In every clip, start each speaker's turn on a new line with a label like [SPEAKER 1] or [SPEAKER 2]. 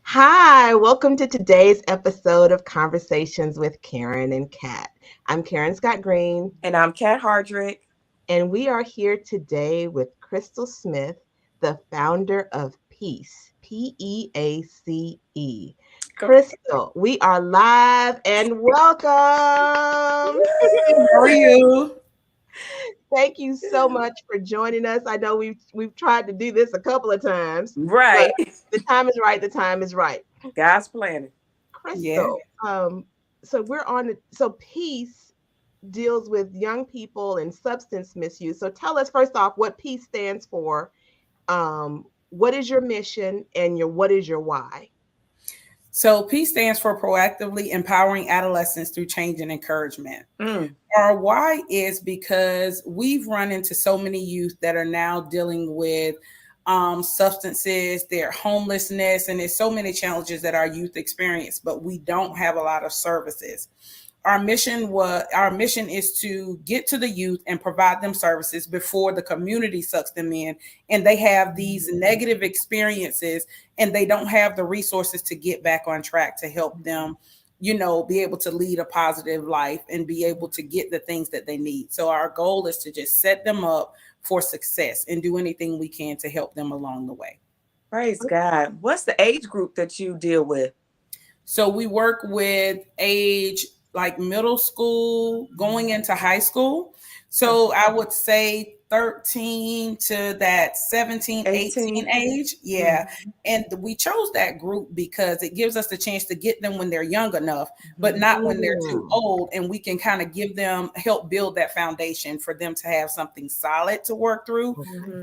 [SPEAKER 1] Hi, welcome to today's episode of Conversations with Karen and Kat. I'm Karen Scott Green.
[SPEAKER 2] And I'm Kat Hardrick.
[SPEAKER 1] And we are here today with Krystal Smith, the founder of P.E.A.C.E. P-E-A-C-E. Krystal, we are live and welcome.
[SPEAKER 2] How are you?
[SPEAKER 1] Thank you so much for joining us. I know we've tried to do this a couple of times.
[SPEAKER 2] Right.
[SPEAKER 1] The time is right. The time is right.
[SPEAKER 2] God's planning.
[SPEAKER 1] Krystal, so we're on it. So P.E.A.C.E. deals with young people and substance misuse. So tell us first off what P.E.A.C.E. stands for. What is your mission and what is your why?
[SPEAKER 3] So P stands for Proactively Empowering Adolescents Through Change and Encouragement. Our why is because we've run into so many youth that are now dealing with substances, their homelessness, and there's so many challenges that our youth experience, but we don't have a lot of services. Our mission is to get to the youth and provide them services before the community sucks them in and they have these negative experiences and they don't have the resources to get back on track to help them, be able to lead a positive life and be able to get the things that they need. So our goal is to just set them up for success and do anything we can to help them along the way.
[SPEAKER 2] Praise God. What's the age group that you deal with?
[SPEAKER 3] So we work with age like middle school going into high school. So I would say 13 to that 17, 18 age. Yeah. Mm-hmm. And we chose that group because it gives us the chance to get them when they're young enough, but not when they're too old. And we can kind of help build that foundation for them to have something solid to work through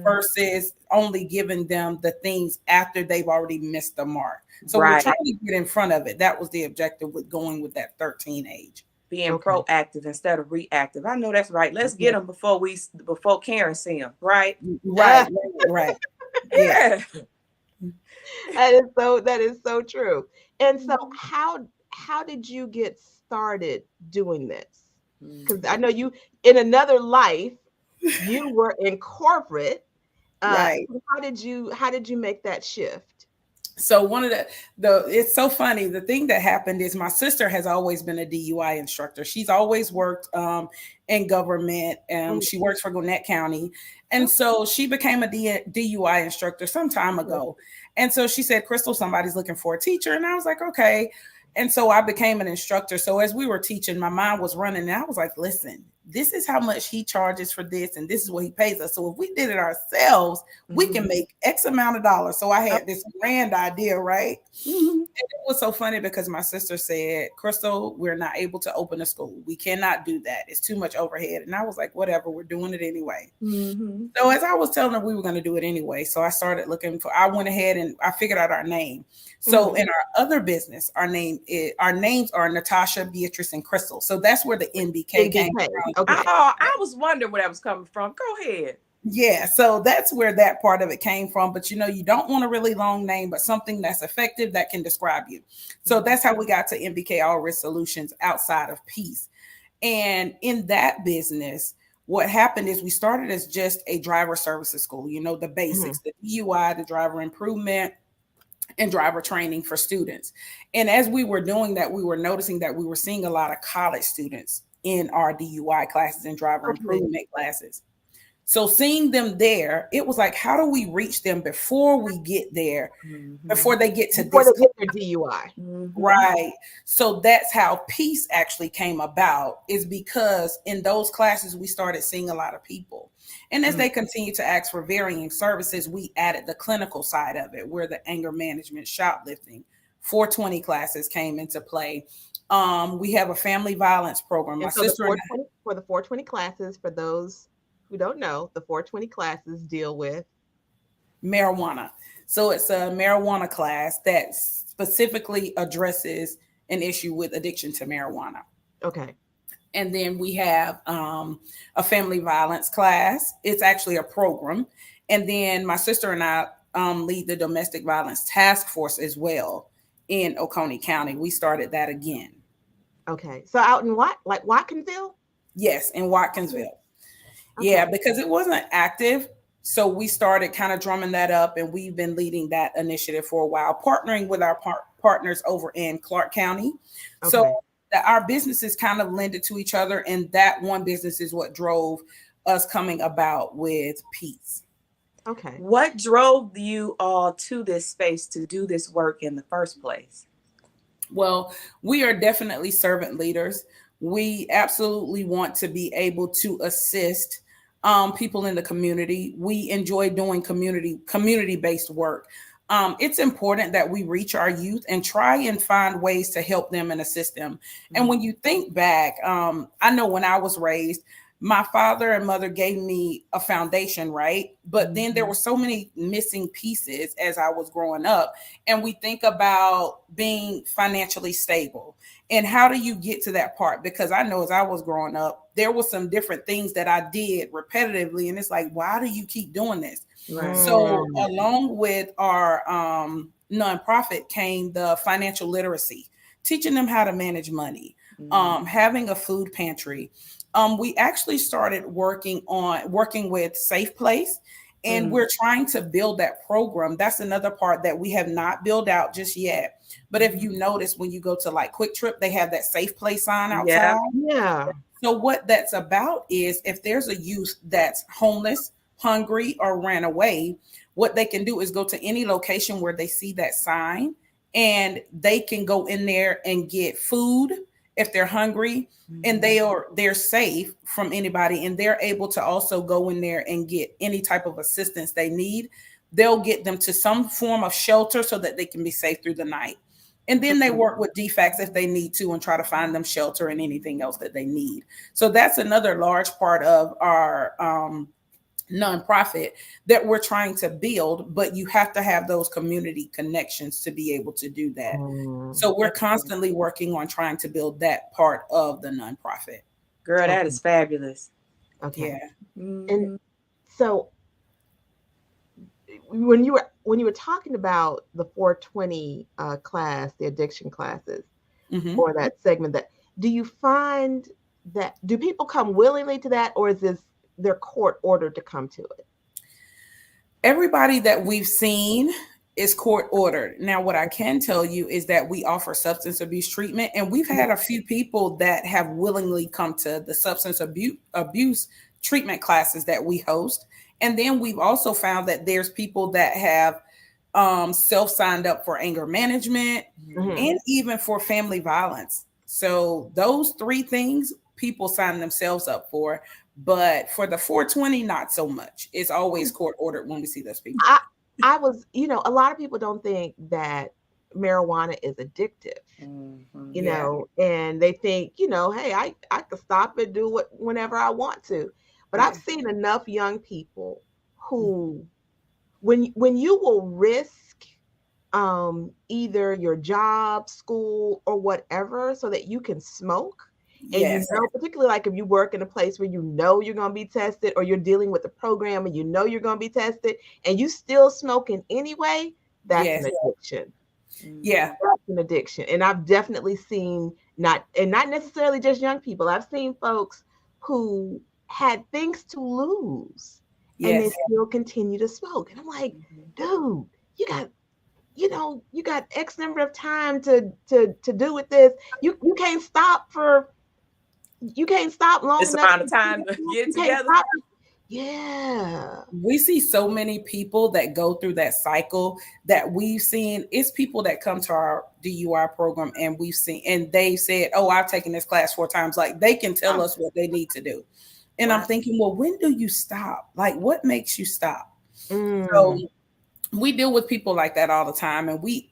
[SPEAKER 3] versus only giving them the things after they've already missed the mark. So we're trying to get in front of it. That was the objective with going with that 13 age.
[SPEAKER 2] Being proactive instead of reactive. I know that's right. Let's get them before Karen see them. Right.
[SPEAKER 3] Right.
[SPEAKER 2] Yeah.
[SPEAKER 1] That is so true. And so how did you get started doing this? Because I know you in another life you were in corporate.
[SPEAKER 3] Right.
[SPEAKER 1] How did you make that shift?
[SPEAKER 3] So one of it's so funny. The thing that happened is my sister has always been a DUI instructor. She's always worked in government. She works for Gwinnett County. And so she became a DUI instructor some time ago. And so she said, Krystal, somebody's looking for a teacher. And I was like, okay. And so I became an instructor. So as we were teaching, my mind was running. And I was like, listen, this is how much he charges for this. And this is what he pays us. So if we did it ourselves, we can make X amount of dollars. So I had this grand idea, right? And it was so funny because my sister said, Krystal, we're not able to open a school. We cannot do that. It's too much overhead. And I was like, whatever, we're doing it anyway. So as I was telling her we were going to do it anyway. So I started I went ahead and I figured out our name. So in our other business, our names are Natasha, Beatrice, and Krystal. So that's where the NBK came from.
[SPEAKER 2] Okay. Oh, I was wondering where that was coming from. Go ahead.
[SPEAKER 3] Yeah, so that's where that part of it came from. But you don't want a really long name, but something that's effective that can describe you. So that's how we got to NBK All Risk Solutions outside of P.E.A.C.E. And in that business, what happened is we started as just a driver services school, the basics, the DUI, the driver improvement, and driver training for students. And as we were doing that, we were noticing that we were seeing a lot of college students in our DUI classes and driver improvement classes. So seeing them there, it was like, how do we reach them before we get there, before they get to
[SPEAKER 1] their DUI?
[SPEAKER 3] Right. So that's how P.E.A.C.E. actually came about, is because in those classes, we started seeing a lot of people. And as they continue to ask for varying services, we added the clinical side of it, where the anger management, shoplifting, 420 classes came into play. We have a family violence program.
[SPEAKER 1] My sister for the 420 classes, for those who don't know, the 420 classes deal with
[SPEAKER 3] marijuana. So it's a marijuana class that specifically addresses an issue with addiction to marijuana.
[SPEAKER 1] Okay.
[SPEAKER 3] And then we have a family violence class. It's actually a program. And then my sister and I lead the domestic violence task force as well in Oconee County. We started that again.
[SPEAKER 1] Okay. So out in Watkinsville?
[SPEAKER 3] Yes, in Watkinsville.
[SPEAKER 1] Okay.
[SPEAKER 3] Yeah, because it wasn't active. So we started kind of drumming that up, and we've been leading that initiative for a while, partnering with our partners over in Clark County. So
[SPEAKER 1] Okay.
[SPEAKER 3] that our businesses kind of lended to each other, and that one business is what drove us coming about with P.E.A.C.E.
[SPEAKER 1] Okay.
[SPEAKER 2] What drove you all to this space to do this work in the first place?
[SPEAKER 3] Well, we are definitely servant leaders. We absolutely want to be able to assist people in the community. We enjoy doing community based work. It's important that we reach our youth and try and find ways to help them and assist them. And when you think back, I know when I was raised, my father and mother gave me a foundation, right? But then there were so many missing pieces as I was growing up. And we think about being financially stable. And how do you get to that part? Because I know as I was growing up, there were some different things that I did repetitively. And it's like, why do you keep doing this?
[SPEAKER 2] Right.
[SPEAKER 3] So, along with our nonprofit came the financial literacy, teaching them how to manage money, having a food pantry. We actually started working with Safe Place, and we're trying to build that program. That's another part that we have not built out just yet. But if you notice, when you go to like Quick Trip, they have that Safe Place sign outside.
[SPEAKER 2] Yeah.
[SPEAKER 1] Yeah.
[SPEAKER 3] So what that's about is if there's a youth that's homeless, hungry, or ran away, what they can do is go to any location where they see that sign, and they can go in there and get food if they're hungry, and they're safe from anybody, and they're able to also go in there and get any type of assistance they need. They'll get them to some form of shelter so that they can be safe through the night. And then they work with DFACs if they need to and try to find them shelter and anything else that they need. So that's another large part of our nonprofit that we're trying to build, but you have to have those community connections to be able to do that. So we're constantly working on trying to build that part of the nonprofit.
[SPEAKER 2] Girl, that is fabulous.
[SPEAKER 1] Okay.
[SPEAKER 3] Yeah.
[SPEAKER 1] And so when you were talking about the 420 class, the addiction classes, or that segment, that do you find that do people come willingly to that, or is this their court ordered to come to it?
[SPEAKER 3] Everybody that we've seen is court ordered. Now, what I can tell you is that we offer substance abuse treatment, and we've had a few people that have willingly come to the substance abuse treatment classes that we host. And then we've also found that there's people that have self-signed up for anger management and even for family violence. So those three things people sign themselves up for. But for the 420, not so much. It's always court ordered when we see those people.
[SPEAKER 1] I was, a lot of people don't think that marijuana is addictive, and they think, hey, I could stop it, do what whenever I want to. But I've seen enough young people who, when you will risk either your job, school, or whatever, so that you can smoke.
[SPEAKER 3] Yes.
[SPEAKER 1] And particularly like if you work in a place where you're going to be tested, or you're dealing with a program and you're going to be tested, and you still smoking anyway, that's an addiction.
[SPEAKER 3] Yeah.
[SPEAKER 1] That's an addiction. And I've definitely seen not necessarily just young people. I've seen folks who had things to lose and they still continue to smoke. And I'm like, dude, you got X number of time to do with this. You can't stop long
[SPEAKER 2] this
[SPEAKER 1] enough
[SPEAKER 2] amount of time to get it together.
[SPEAKER 1] Yeah.
[SPEAKER 3] We see so many people that go through that cycle that we've seen. It's people that come to our DUI program and we've seen, and they said, oh, I've taken this class 4 times. Like they can tell us what they need to do. And I'm thinking, well, when do you stop? Like what makes you stop? So we deal with people like that all the time. And we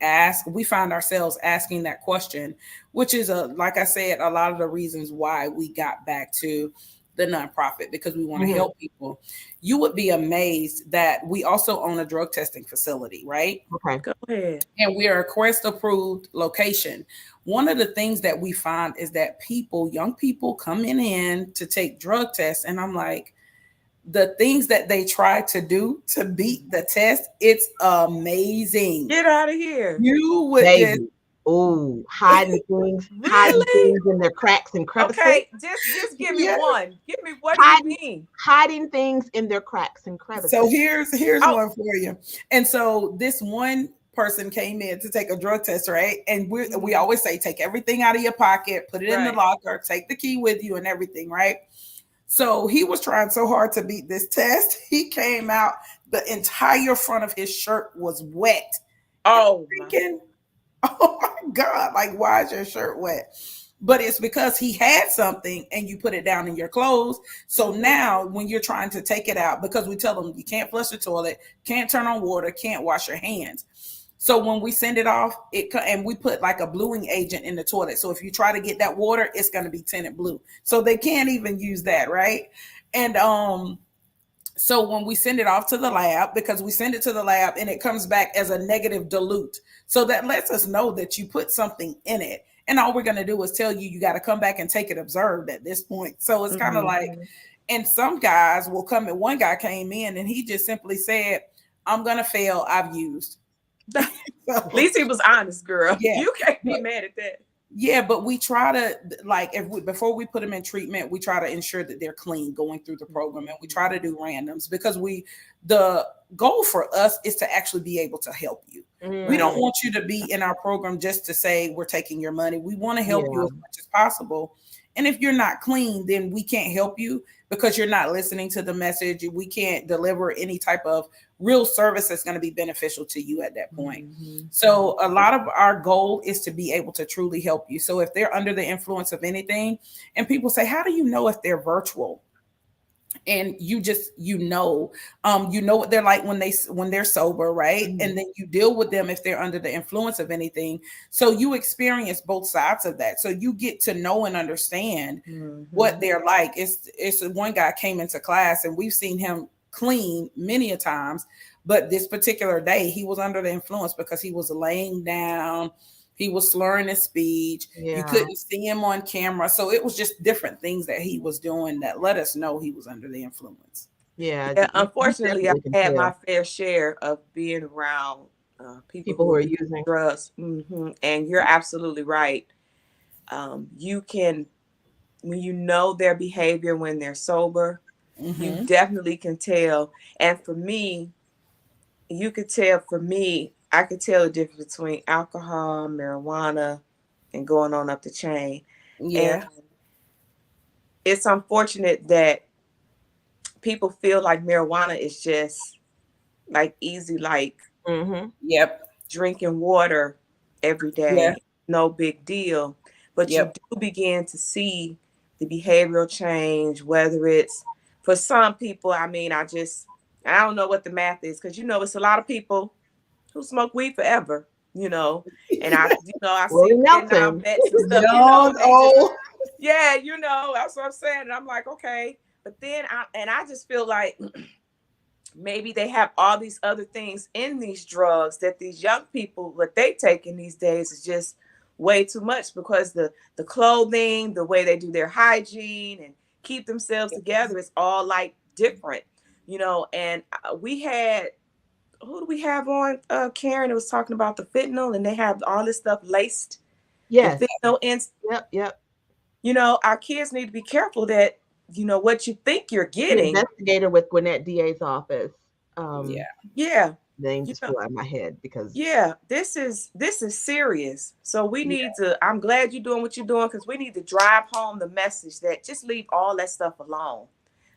[SPEAKER 3] find ourselves asking that question, which is like I said, a lot of the reasons why we got back to the nonprofit, because we want to help people. You would be amazed that we also own a drug testing facility, right?
[SPEAKER 1] Okay.
[SPEAKER 2] Go ahead.
[SPEAKER 3] And we are a Quest approved location. One of the things that we find is that young people coming in to take drug tests, and I'm like, the things that they try to do to beat the test, it's amazing.
[SPEAKER 2] Get out of here.
[SPEAKER 3] You would just
[SPEAKER 1] Oh, hiding
[SPEAKER 2] Really?
[SPEAKER 1] things in their cracks and crevices.
[SPEAKER 2] Okay, just give me
[SPEAKER 3] Yeah.
[SPEAKER 2] one. Give me, what do you
[SPEAKER 1] Hiding
[SPEAKER 2] mean?
[SPEAKER 1] hiding things in their cracks and
[SPEAKER 3] So
[SPEAKER 1] crevices.
[SPEAKER 3] here's
[SPEAKER 2] Oh,
[SPEAKER 3] one for you. And so this one person came in to take a drug test, right? And we
[SPEAKER 2] mhm,
[SPEAKER 3] always say take everything out of your pocket, put it in the
[SPEAKER 2] right.
[SPEAKER 3] locker, take the key with you and everything, right? So he was trying so hard to beat this test. He came out, the entire front of his shirt was wet. And
[SPEAKER 2] Oh
[SPEAKER 3] I'm
[SPEAKER 2] my.
[SPEAKER 3] thinking, oh my God, like, why is your shirt wet? But it's because he had something and you put it down in your clothes. So
[SPEAKER 2] Mhm,
[SPEAKER 3] now when you're trying to take it out, because we tell them you can't flush the toilet, can't turn on water, can't wash your hands. So when we send it off, and we put like a bluing agent in the toilet. So if you try to get that water, it's going to be tinted blue. So they can't even use that, right? And so when we send it off to the lab, because we send it to the lab and it comes back as a negative dilute. So that lets us know that you put something in it. And all we're going to do is tell you, you got to come back and take it observed at this point. So it's kind of
[SPEAKER 2] mhm.
[SPEAKER 3] like, and some guys will come and one guy came in and he just simply said, I'm going to fail. I've used.
[SPEAKER 2] At
[SPEAKER 3] So,
[SPEAKER 2] least he was honest, girl.
[SPEAKER 3] yeah.
[SPEAKER 2] You can't be
[SPEAKER 3] But
[SPEAKER 2] mad at that.
[SPEAKER 3] yeah, but we try to, like, if we, before we put them in treatment, we try to ensure that they're clean going through the program, and we try to do randoms because the goal for us is to actually be able to help you. We don't
[SPEAKER 2] Right.
[SPEAKER 1] Mm,
[SPEAKER 3] want you to be in our program just to say we're taking your money. We want to help you
[SPEAKER 1] yeah.
[SPEAKER 3] as much as possible. And if you're not clean, then we can't help you because you're not listening to the message. We can't deliver any type of real service that's going to be beneficial to you at that point.
[SPEAKER 2] Mhm,
[SPEAKER 3] So a lot of our goal is to be able to truly help you. So if they're under the influence of anything, and people say, how do you know if they're virtual? And you just you know what they're like when they're sober, right?
[SPEAKER 1] Mhm.
[SPEAKER 3] And then you deal with them if they're under the influence of anything. So you experience both sides of that. So you get to know and understand what
[SPEAKER 2] mhm.
[SPEAKER 3] they're like. It's one guy came into class and we've seen him clean many a times, but this particular day he was under the influence because he was laying down, he was slurring his speech, you
[SPEAKER 1] Yeah.
[SPEAKER 3] couldn't see him on camera. So it was just different things that he was doing that let us know he was under the influence.
[SPEAKER 1] Yeah.
[SPEAKER 2] Yeah,
[SPEAKER 1] You
[SPEAKER 2] unfortunately, I
[SPEAKER 1] definitely can
[SPEAKER 2] had my
[SPEAKER 1] tell
[SPEAKER 2] fair share of being around people
[SPEAKER 1] people
[SPEAKER 2] who
[SPEAKER 1] who
[SPEAKER 2] are
[SPEAKER 1] are
[SPEAKER 2] using
[SPEAKER 1] using.
[SPEAKER 2] drugs. And you're absolutely right. You can, when you know their behavior when they're sober, you
[SPEAKER 3] Mm-hmm.
[SPEAKER 2] definitely can tell. And for me, you could tell, for me, I could tell the difference between alcohol, marijuana, and going on up the chain. And
[SPEAKER 3] Yeah.
[SPEAKER 2] it's unfortunate that people feel like marijuana is just like easy, like
[SPEAKER 1] Mm-hmm.
[SPEAKER 3] Yep.
[SPEAKER 2] drinking water every
[SPEAKER 3] Yeah.
[SPEAKER 2] day, no big deal. But you
[SPEAKER 3] Yep.
[SPEAKER 2] do begin to see the behavioral change, whether it's for some people, I mean, I don't know what the math is, because it's a lot of people who smoke weed forever, and I see
[SPEAKER 1] Willie
[SPEAKER 2] Vietnam
[SPEAKER 1] Nelson.
[SPEAKER 2] vets and stuff,
[SPEAKER 3] Young,
[SPEAKER 2] they just,
[SPEAKER 3] old.
[SPEAKER 2] yeah, that's what I'm saying. And I'm like, okay. But then I just feel like maybe they have all these other things in these drugs that these young people, what they take in these days, is just way too much, because the clothing, the way they do their hygiene and keep themselves together is all like different, and we had, who do we have on, Karen? It was talking about the fentanyl, and they have all this stuff laced with
[SPEAKER 1] Yes.
[SPEAKER 2] fentanyl in.
[SPEAKER 1] Yep. Yep.
[SPEAKER 2] Our kids need to be careful that what you think you're
[SPEAKER 1] The
[SPEAKER 2] getting.
[SPEAKER 1] investigator with Gwinnett DA's office.
[SPEAKER 3] Yeah.
[SPEAKER 2] Yeah.
[SPEAKER 1] Name
[SPEAKER 2] you
[SPEAKER 1] just
[SPEAKER 2] know
[SPEAKER 1] flew out of my head because
[SPEAKER 2] Yeah, this is serious. So we
[SPEAKER 3] Yeah.
[SPEAKER 2] need to. I'm glad you're doing what you're doing, because we need to drive home the message that just leave all that stuff alone.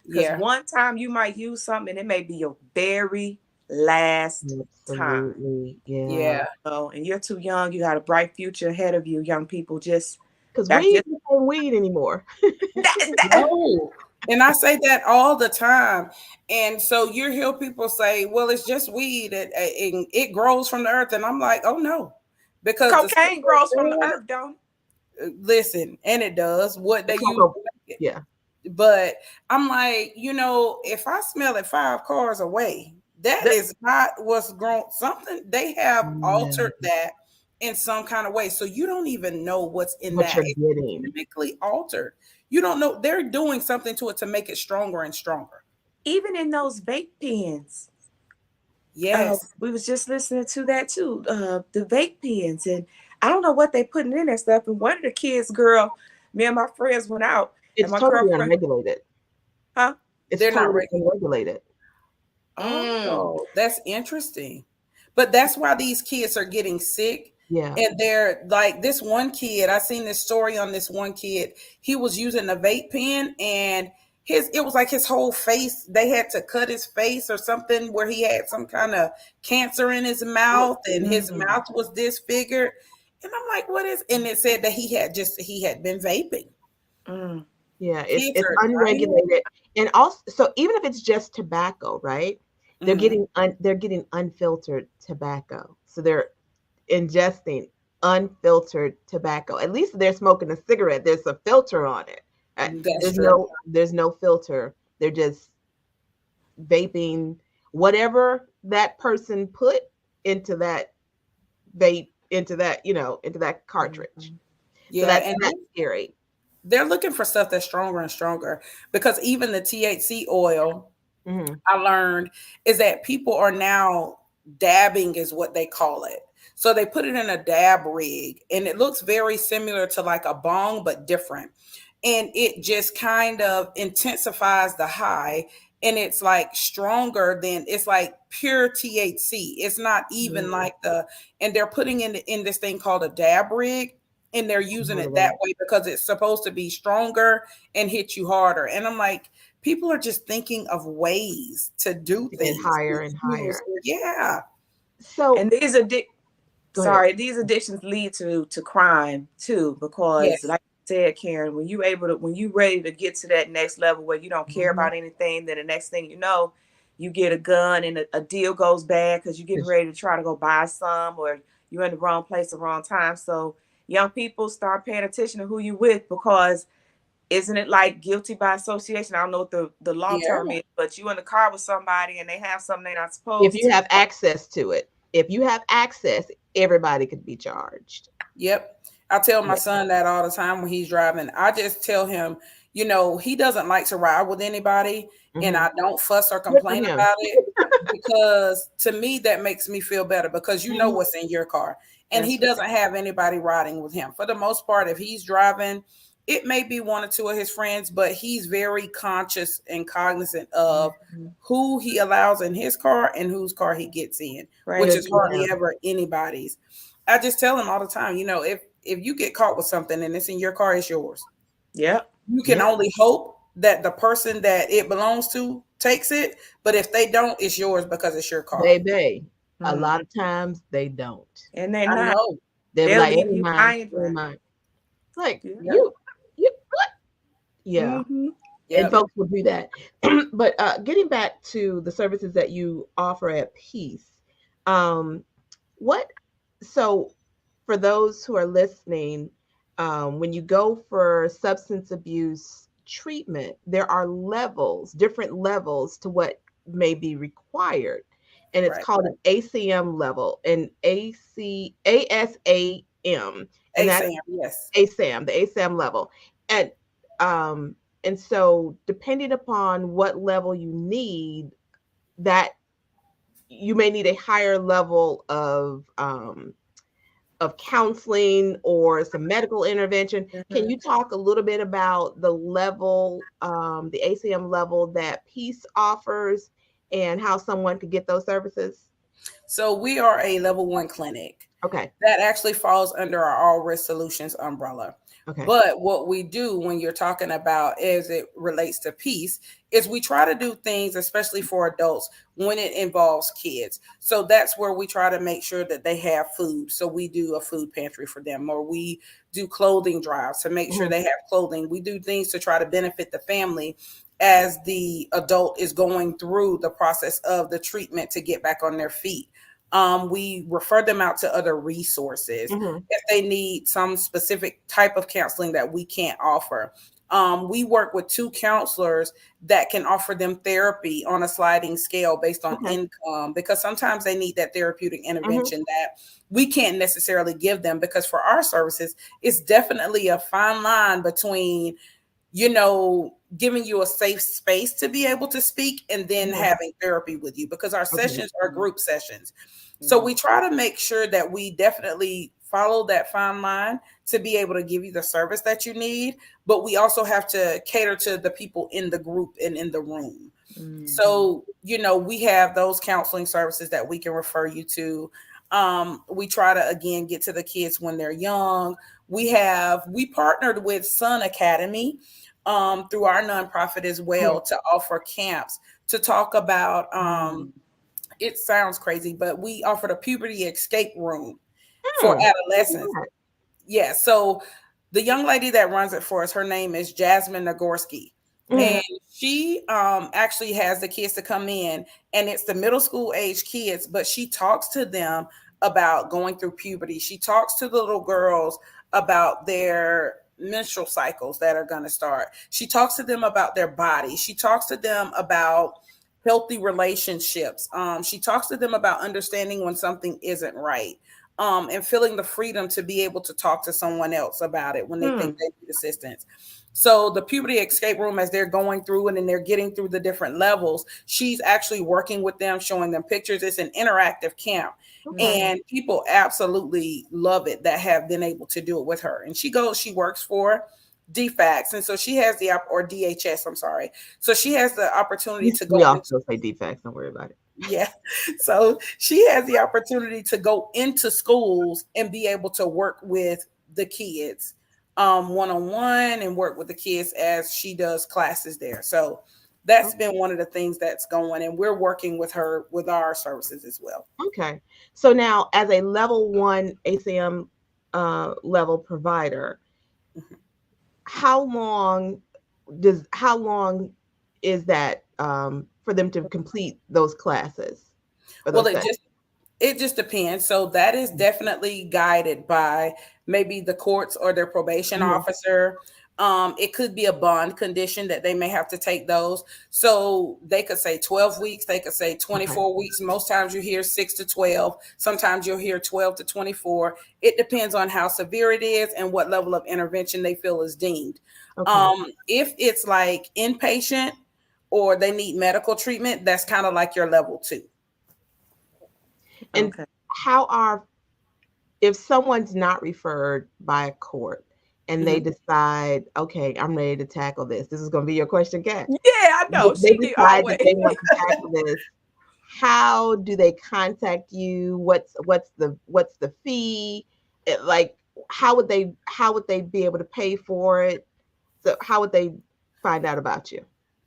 [SPEAKER 2] Because
[SPEAKER 3] Yeah.
[SPEAKER 2] one time you might use something, and it may be your very last time.
[SPEAKER 1] absolutely, yeah.
[SPEAKER 3] Yeah.
[SPEAKER 2] And you're too young. You got a bright future ahead of you, young people. Just
[SPEAKER 1] Because
[SPEAKER 2] that,
[SPEAKER 1] weed
[SPEAKER 2] just
[SPEAKER 1] ain't weed anymore.
[SPEAKER 2] that.
[SPEAKER 3] No. And I say that all the time. And so you hear people say, well, it's just weed and it grows from the earth. And I'm like, oh no. Because the stuff
[SPEAKER 2] Cocaine grows
[SPEAKER 3] they're
[SPEAKER 2] from the
[SPEAKER 3] doing,
[SPEAKER 2] earth, don't
[SPEAKER 3] listen, and it does what
[SPEAKER 1] The
[SPEAKER 3] they use.
[SPEAKER 1] cocoa, yeah.
[SPEAKER 3] But I'm like, if I smell it 5 cars away, that
[SPEAKER 2] it?
[SPEAKER 3] is not what's grown. Something they have
[SPEAKER 1] Yeah.
[SPEAKER 3] altered that in some kind of way. So you don't even know what's in
[SPEAKER 1] What
[SPEAKER 3] that.
[SPEAKER 1] you're
[SPEAKER 3] It's
[SPEAKER 1] getting.
[SPEAKER 3] chemically altered. You don't know. They're doing something to it to make it stronger and stronger.
[SPEAKER 2] Even in those vape pens.
[SPEAKER 3] Yes.
[SPEAKER 2] We was just listening to that too. The vape pens, and I don't know what they putting in that stuff. And one of the kids, girl, me and my friends went out, and
[SPEAKER 1] It's
[SPEAKER 2] my
[SPEAKER 1] totally
[SPEAKER 2] girlfriend,
[SPEAKER 1] unregulated.
[SPEAKER 2] huh?
[SPEAKER 1] It's
[SPEAKER 3] They're not
[SPEAKER 1] totally
[SPEAKER 3] ready.
[SPEAKER 1] unregulated.
[SPEAKER 2] Mm.
[SPEAKER 3] Oh, that's interesting. But that's why these kids are getting sick.
[SPEAKER 1] Yeah.
[SPEAKER 3] And they're like this one kid, I seen this story on this one kid. He was using a vape pen and it was like his whole face, they had to cut his face or something where he had some kind of cancer in his mouth and his
[SPEAKER 2] Mm.
[SPEAKER 3] mouth was disfigured. And I'm like, what is, and it said that he had been vaping.
[SPEAKER 2] Mm.
[SPEAKER 1] Yeah,
[SPEAKER 3] Kids
[SPEAKER 1] it's
[SPEAKER 3] are dying.
[SPEAKER 1] unregulated, and also, so even if it's just tobacco, right?
[SPEAKER 3] Mhm.
[SPEAKER 1] They're getting unfiltered tobacco, so they're ingesting unfiltered tobacco. At least they're smoking a cigarette. There's a filter on it.
[SPEAKER 3] That's
[SPEAKER 1] There's
[SPEAKER 3] true.
[SPEAKER 1] no filter. They're just vaping whatever that person put into that vape, into that cartridge.
[SPEAKER 2] Mm.
[SPEAKER 1] So
[SPEAKER 3] Yeah, and
[SPEAKER 1] that's scary.
[SPEAKER 3] they're looking for stuff that's stronger and stronger because even the THC oil,
[SPEAKER 1] Hmm.
[SPEAKER 3] I learned, is that people are now dabbing, is what they call it. So they put it in a dab rig and it looks very similar to like a bong, but different. And it just kind of intensifies the high. And it's like stronger than, it's like pure THC. It's not even
[SPEAKER 1] Hmm.
[SPEAKER 3] like and they're putting in this thing called a dab rig and they're using
[SPEAKER 1] Heard of
[SPEAKER 3] it that
[SPEAKER 1] that.
[SPEAKER 3] way because it's supposed to be stronger and hit you harder. And I'm like, people are just thinking of ways to do
[SPEAKER 1] To get
[SPEAKER 3] things.
[SPEAKER 1] higher and higher.
[SPEAKER 3] Yeah.
[SPEAKER 1] So
[SPEAKER 2] And
[SPEAKER 1] go ahead.
[SPEAKER 2] these addictions lead to crime too, because
[SPEAKER 3] Yes.
[SPEAKER 2] like you said, Karen, when you ready to get to that next level where you don't care
[SPEAKER 1] Hmm.
[SPEAKER 2] about anything, then the next thing you know, you get a gun and a deal goes bad because you're getting ready to try to go buy some, or you're in the wrong place at the wrong time. So young people, start paying attention to who you with, because isn't it like guilty by association? I don't know what the law
[SPEAKER 3] Yeah.
[SPEAKER 2] term is, but you in the car with somebody and they have something they're not
[SPEAKER 1] If
[SPEAKER 2] supposed
[SPEAKER 1] you
[SPEAKER 2] to.
[SPEAKER 1] have access to it, if you have access, everybody could be charged.
[SPEAKER 3] Yep. I tell my
[SPEAKER 1] Yeah.
[SPEAKER 3] son that all the time when he's driving. I just tell him, he doesn't like to ride with anybody, and
[SPEAKER 1] Hmm.
[SPEAKER 3] I don't fuss or
[SPEAKER 1] Good for
[SPEAKER 3] complain
[SPEAKER 1] him.
[SPEAKER 3] about it because to me that makes me feel better because you know
[SPEAKER 1] Mhm.
[SPEAKER 3] what's in your car. And he
[SPEAKER 2] That's right.
[SPEAKER 3] doesn't have anybody riding with him. For the most part, if he's driving, it may be one or two of his friends, but he's very conscious and cognizant of
[SPEAKER 2] Mhm.
[SPEAKER 3] who he allows in his car and whose car he gets in, which
[SPEAKER 2] Praise
[SPEAKER 1] Good
[SPEAKER 3] is
[SPEAKER 1] for
[SPEAKER 3] hardly
[SPEAKER 1] him.
[SPEAKER 3] ever anybody's. I just tell him all the time, if you get caught with something and it's in your car, it's yours.
[SPEAKER 2] Yep.
[SPEAKER 3] You can
[SPEAKER 1] Yeah,
[SPEAKER 3] only hope that the person that it belongs to takes it, but if they don't, it's yours because it's your car.
[SPEAKER 1] baby. A
[SPEAKER 2] Mm.
[SPEAKER 1] lot of times they don't.
[SPEAKER 2] And they're
[SPEAKER 3] I
[SPEAKER 2] not.
[SPEAKER 3] know.
[SPEAKER 1] They'll be
[SPEAKER 2] They'll
[SPEAKER 1] like, "It
[SPEAKER 2] leave
[SPEAKER 1] ain't
[SPEAKER 2] you
[SPEAKER 1] mine.
[SPEAKER 2] high and
[SPEAKER 1] It ain't
[SPEAKER 2] dry.
[SPEAKER 1] mine." Like
[SPEAKER 2] Yeah.
[SPEAKER 3] Yep.
[SPEAKER 1] you what? Yeah,
[SPEAKER 2] Mm-hmm.
[SPEAKER 1] and
[SPEAKER 3] Yep.
[SPEAKER 1] folks will do that. But getting back to the services that you offer at Peace, um, what? So, for those who are listening, when you go for substance abuse treatment, there are levels, different levels to what may be required, and it's
[SPEAKER 3] Right.
[SPEAKER 1] called an ACM level, an ASAM, and that's
[SPEAKER 3] ASAM, yes.
[SPEAKER 1] ASAM, the ASAM level. And and so depending upon what level you need, that you may need a higher level of counseling or some medical intervention. Can
[SPEAKER 2] Mm-hmm.
[SPEAKER 1] you talk a little bit about the level, the ACM level that Peace offers and how someone could get those services?
[SPEAKER 3] So we are a level 1 clinic.
[SPEAKER 1] Okay.
[SPEAKER 3] That actually falls under our All Risk Solutions umbrella.
[SPEAKER 1] Okay.
[SPEAKER 3] But what we do when you're talking about as it relates to peace is we try to do things, especially for adults, when it involves kids. So that's where we try to make sure that they have food. So we do a food pantry for them, or we do clothing drives to make sure
[SPEAKER 1] Mhm.
[SPEAKER 3] they have clothing. We do things to try to benefit the family as the adult is going through the process of the treatment to get back on their feet. We refer them out to other resources
[SPEAKER 1] Mhm.
[SPEAKER 3] if they need some specific type of counseling that we can't offer. We work with two counselors that can offer them therapy on a sliding scale based on
[SPEAKER 1] Okay.
[SPEAKER 3] income because sometimes they need that therapeutic
[SPEAKER 1] Mhm.
[SPEAKER 3] intervention that we can't necessarily give them because for our services, it's definitely a fine line between giving you a safe space to be able to speak and then
[SPEAKER 1] Mhm.
[SPEAKER 3] having therapy with you because our
[SPEAKER 1] Okay.
[SPEAKER 3] sessions are group sessions. So
[SPEAKER 2] Mm-hmm.
[SPEAKER 3] we try to make sure that we definitely follow that fine line to be able to give you the service that you need, but we also have to cater to the people in the group and in the room.
[SPEAKER 2] Mm-hmm.
[SPEAKER 3] So, we have those counseling services that we can refer you to. We try to again get to the kids when they're young. We partnered with Sun Academy through our nonprofit as
[SPEAKER 1] Mhm.
[SPEAKER 3] well to offer camps to talk about
[SPEAKER 2] Mm.
[SPEAKER 3] it sounds crazy, but we offered a puberty escape room for
[SPEAKER 1] Hmm.
[SPEAKER 3] adolescents. Yeah, so the young lady that runs it for us, her name is Jasmine Nagorski.
[SPEAKER 1] Mhm.
[SPEAKER 3] And she actually has the kids to come in, and it's the middle school age kids, but she talks to them about going through puberty. She talks to the little girls about their menstrual cycles that are going to start. She talks to them about their body. She talks to them about healthy relationships. She talks to them about understanding when something isn't right, and feeling the freedom to be able to talk to someone else about it when they think
[SPEAKER 1] Hmm.
[SPEAKER 3] they need assistance. So the puberty escape room, as they're going through it and they're getting through the different levels, she's actually working with them, showing them pictures. It's an interactive camp.
[SPEAKER 1] Okay.
[SPEAKER 3] And people absolutely love it that have been able to do it with her. And she works for DFACS. And so she has or DHS, I'm sorry. So she has the opportunity to
[SPEAKER 1] We
[SPEAKER 3] go into,
[SPEAKER 1] also say defects. Don't worry about it.
[SPEAKER 3] yeah. So she has the opportunity to go into schools and be able to work with the kids one on one and work with the kids as she does classes there. So that's
[SPEAKER 1] Okay.
[SPEAKER 3] been one of the things that's going, and we're working with her with our services as well.
[SPEAKER 1] Okay. So now, as a level one ACM level provider, how long how long is that for them to complete those classes or
[SPEAKER 3] Well,
[SPEAKER 1] those sessions?
[SPEAKER 3] it just depends. So that is definitely guided by maybe the courts or their probation
[SPEAKER 1] Mhm.
[SPEAKER 3] officer. It could be a bond condition that they may have to take those. So they could say 12 weeks, they could say
[SPEAKER 1] Okay.
[SPEAKER 3] 24 weeks. Most times you hear 6 to 12. Sometimes you'll hear 12 to 24. It depends on how severe it is and what level of intervention they feel is deemed.
[SPEAKER 1] Okay.
[SPEAKER 3] If it's like inpatient or they need medical treatment, that's kind of like your level two.
[SPEAKER 1] And
[SPEAKER 2] Okay.
[SPEAKER 1] how are if someone's not referred by a court and they
[SPEAKER 3] Mhm.
[SPEAKER 1] decide, okay, I'm ready to tackle this. This is going to be your question, Kat.
[SPEAKER 2] Yeah, I know.
[SPEAKER 1] They
[SPEAKER 2] She did
[SPEAKER 1] decide that
[SPEAKER 2] always.
[SPEAKER 1] they want to tackle this. How do they contact you? What's the fee? Like how would they be able to pay for it? So how would they find out about you?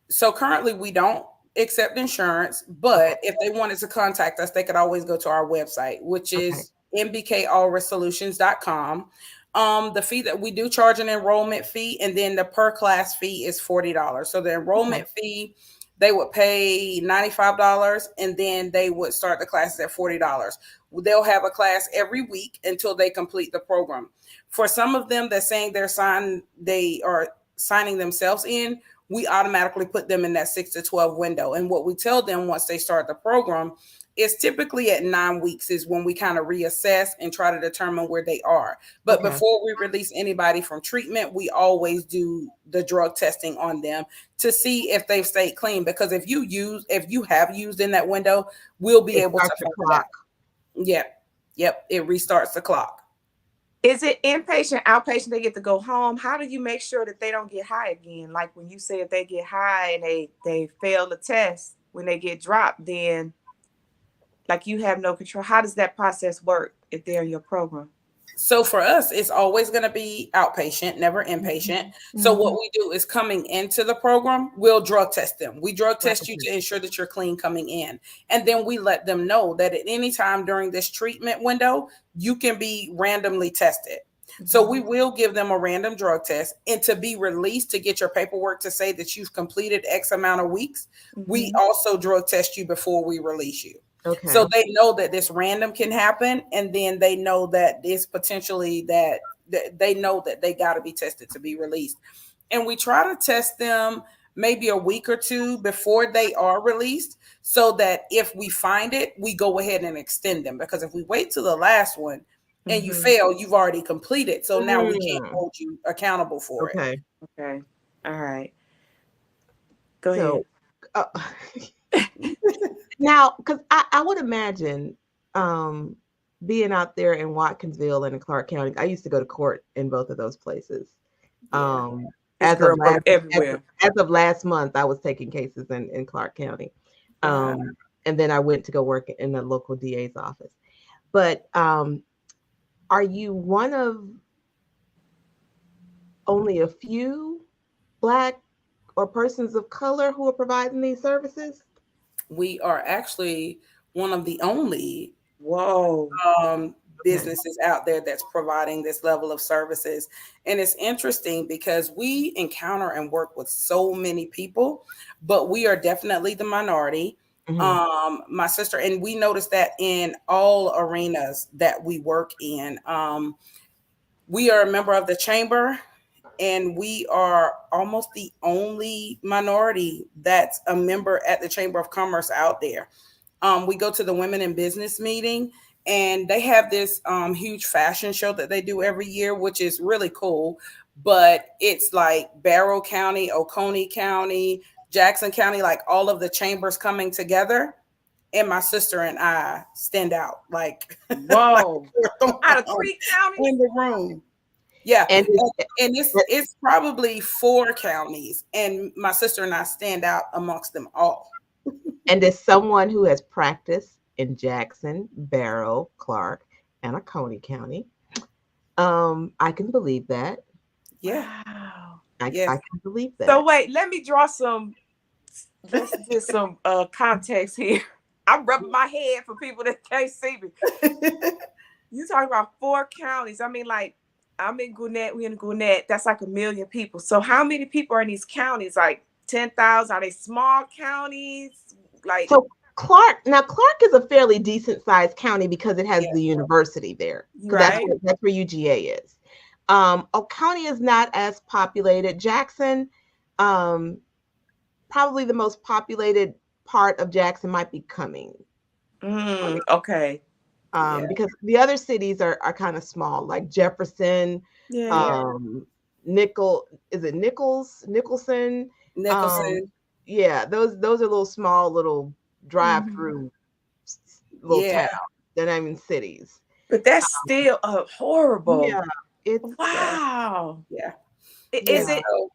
[SPEAKER 3] So currently we don't accept insurance,
[SPEAKER 1] Okay.
[SPEAKER 3] but if they wanted to contact us, they could always go to our website, which
[SPEAKER 1] Okay.
[SPEAKER 3] is mbkallresolutions.com. The fee that we do charge an enrollment fee, and then the per class fee is $40. So the
[SPEAKER 1] Okay.
[SPEAKER 3] enrollment fee, they would pay $95, and then they would start the classes at $40. They'll have a class every week until they complete the program. For some of them that saying they are signing themselves in, we automatically put them in that 6 to 12 window. And what we tell them once they start the program is typically at 9 weeks is when we kind of reassess and try to determine where they are. But
[SPEAKER 1] Okay.
[SPEAKER 3] before we release anybody from treatment, we always do the drug testing on them to see if they've stayed clean. Because if you have used in that window, we'll be
[SPEAKER 1] It
[SPEAKER 3] able to
[SPEAKER 1] starts the
[SPEAKER 3] find out.
[SPEAKER 1] clock.
[SPEAKER 3] Yep. Yep. It restarts the clock.
[SPEAKER 2] Is it inpatient, outpatient? They get to go home. How do you make sure that they don't get high again? Like when you say if they get high and they fail the test, when they get dropped, then like you have no control. How does that process work if they're in your program?
[SPEAKER 3] So for us, it's always going to be outpatient, never inpatient. So what
[SPEAKER 2] Mm-hmm.
[SPEAKER 3] we do is coming into the program, we'll drug test them. We drug
[SPEAKER 1] Right.
[SPEAKER 3] test you to ensure that you're clean coming in. And then we let them know that at any time during this treatment window, you can be randomly tested. So
[SPEAKER 2] Mm-hmm.
[SPEAKER 3] we will give them a random drug test, and to be released to get your paperwork to say that you've completed X amount of weeks, we
[SPEAKER 2] Mm-hmm.
[SPEAKER 3] also drug test you before we release you. So
[SPEAKER 1] Okay.
[SPEAKER 3] they know that this random can happen, and then they know that this potentially that they know that they got to be tested to be released. And we try to test them maybe a week or two before they are released, so that if we find it, we go ahead and extend them. Because if we wait till the last one and you
[SPEAKER 2] Mm-hmm.
[SPEAKER 3] fail, you've already completed. So now we can't
[SPEAKER 1] Mm,
[SPEAKER 3] hold you accountable for it.
[SPEAKER 1] okay.
[SPEAKER 2] Okay. All right. Go ahead.
[SPEAKER 1] So uh, now, because I would imagine, um, being out there in Watkinsville and in Clark County, I used to go to court in both of those places.
[SPEAKER 3] Yeah.
[SPEAKER 1] Um,
[SPEAKER 2] This
[SPEAKER 1] as of
[SPEAKER 2] girl go
[SPEAKER 1] last
[SPEAKER 2] everywhere.
[SPEAKER 1] as of last month, I was taking cases in Clark County,
[SPEAKER 3] Wow.
[SPEAKER 1] and then I went to go work in the local DA's office. But are you one of only a few Black or persons of color who are providing these services?
[SPEAKER 3] We are actually one of the only
[SPEAKER 2] Whoa.
[SPEAKER 3] um,
[SPEAKER 1] Okay.
[SPEAKER 3] businesses out there that's providing this level of services. And it's interesting because we encounter and work with so many people, but we are definitely the minority.
[SPEAKER 1] Hmm.
[SPEAKER 3] My sister, and we noticed that in all arenas that we work in. We are a member of the chamber, and we are almost the only minority that's a member at the Chamber of Commerce out there. We go to the Women in Business meeting, and they have this huge fashion show that they do every year, which is really cool. But it's like Barrow County, Oconee County, Jackson County, like all of the chambers coming together. And my sister and I stand out like, like
[SPEAKER 2] Whoa.
[SPEAKER 3] a sore
[SPEAKER 2] Out of
[SPEAKER 3] thumb
[SPEAKER 2] 3 counties?
[SPEAKER 3] in the room. Yeah,
[SPEAKER 1] And
[SPEAKER 3] and it's probably 4 counties, and my sister and I stand out amongst them all.
[SPEAKER 1] as someone who has practiced in Jackson, Barrow, Clark, and Oconee County, I can believe that.
[SPEAKER 3] Yeah,
[SPEAKER 2] Wow.
[SPEAKER 1] I
[SPEAKER 3] yes,
[SPEAKER 1] can believe
[SPEAKER 2] So
[SPEAKER 1] that.
[SPEAKER 2] wait, let me draw some, let's get some context here. I'm rubbing my head for people that can't see me. You talking about 4 counties. I mean, like, I'm in Gwinnett, we in Gwinnett. That's like 1 million people. So how many people are in these counties? Like 10,000? Are they small counties? Like,
[SPEAKER 1] So Clark is a fairly decent sized county because it has
[SPEAKER 3] yeah,
[SPEAKER 1] the university there. Because
[SPEAKER 2] right?
[SPEAKER 1] that's where UGA is. Oconee is not as populated. Jackson, um, probably the most populated part of Jackson might be Cumming.
[SPEAKER 2] Okay.
[SPEAKER 3] yeah,
[SPEAKER 1] Because the other cities are kind of small, like Jefferson,
[SPEAKER 2] Yeah.
[SPEAKER 3] yeah.
[SPEAKER 1] Nickel, is it Nicholson? Um,
[SPEAKER 3] Nicholson,
[SPEAKER 1] yeah, those are little small little drive
[SPEAKER 2] Mhm.
[SPEAKER 1] through little
[SPEAKER 3] yeah,
[SPEAKER 1] towns. They're not even cities.
[SPEAKER 2] But that's still
[SPEAKER 1] Yeah,
[SPEAKER 2] horrible.
[SPEAKER 1] it's
[SPEAKER 3] yeah,
[SPEAKER 2] Wow.
[SPEAKER 3] yeah.
[SPEAKER 2] Is
[SPEAKER 3] And
[SPEAKER 1] yeah.
[SPEAKER 2] it?
[SPEAKER 3] so,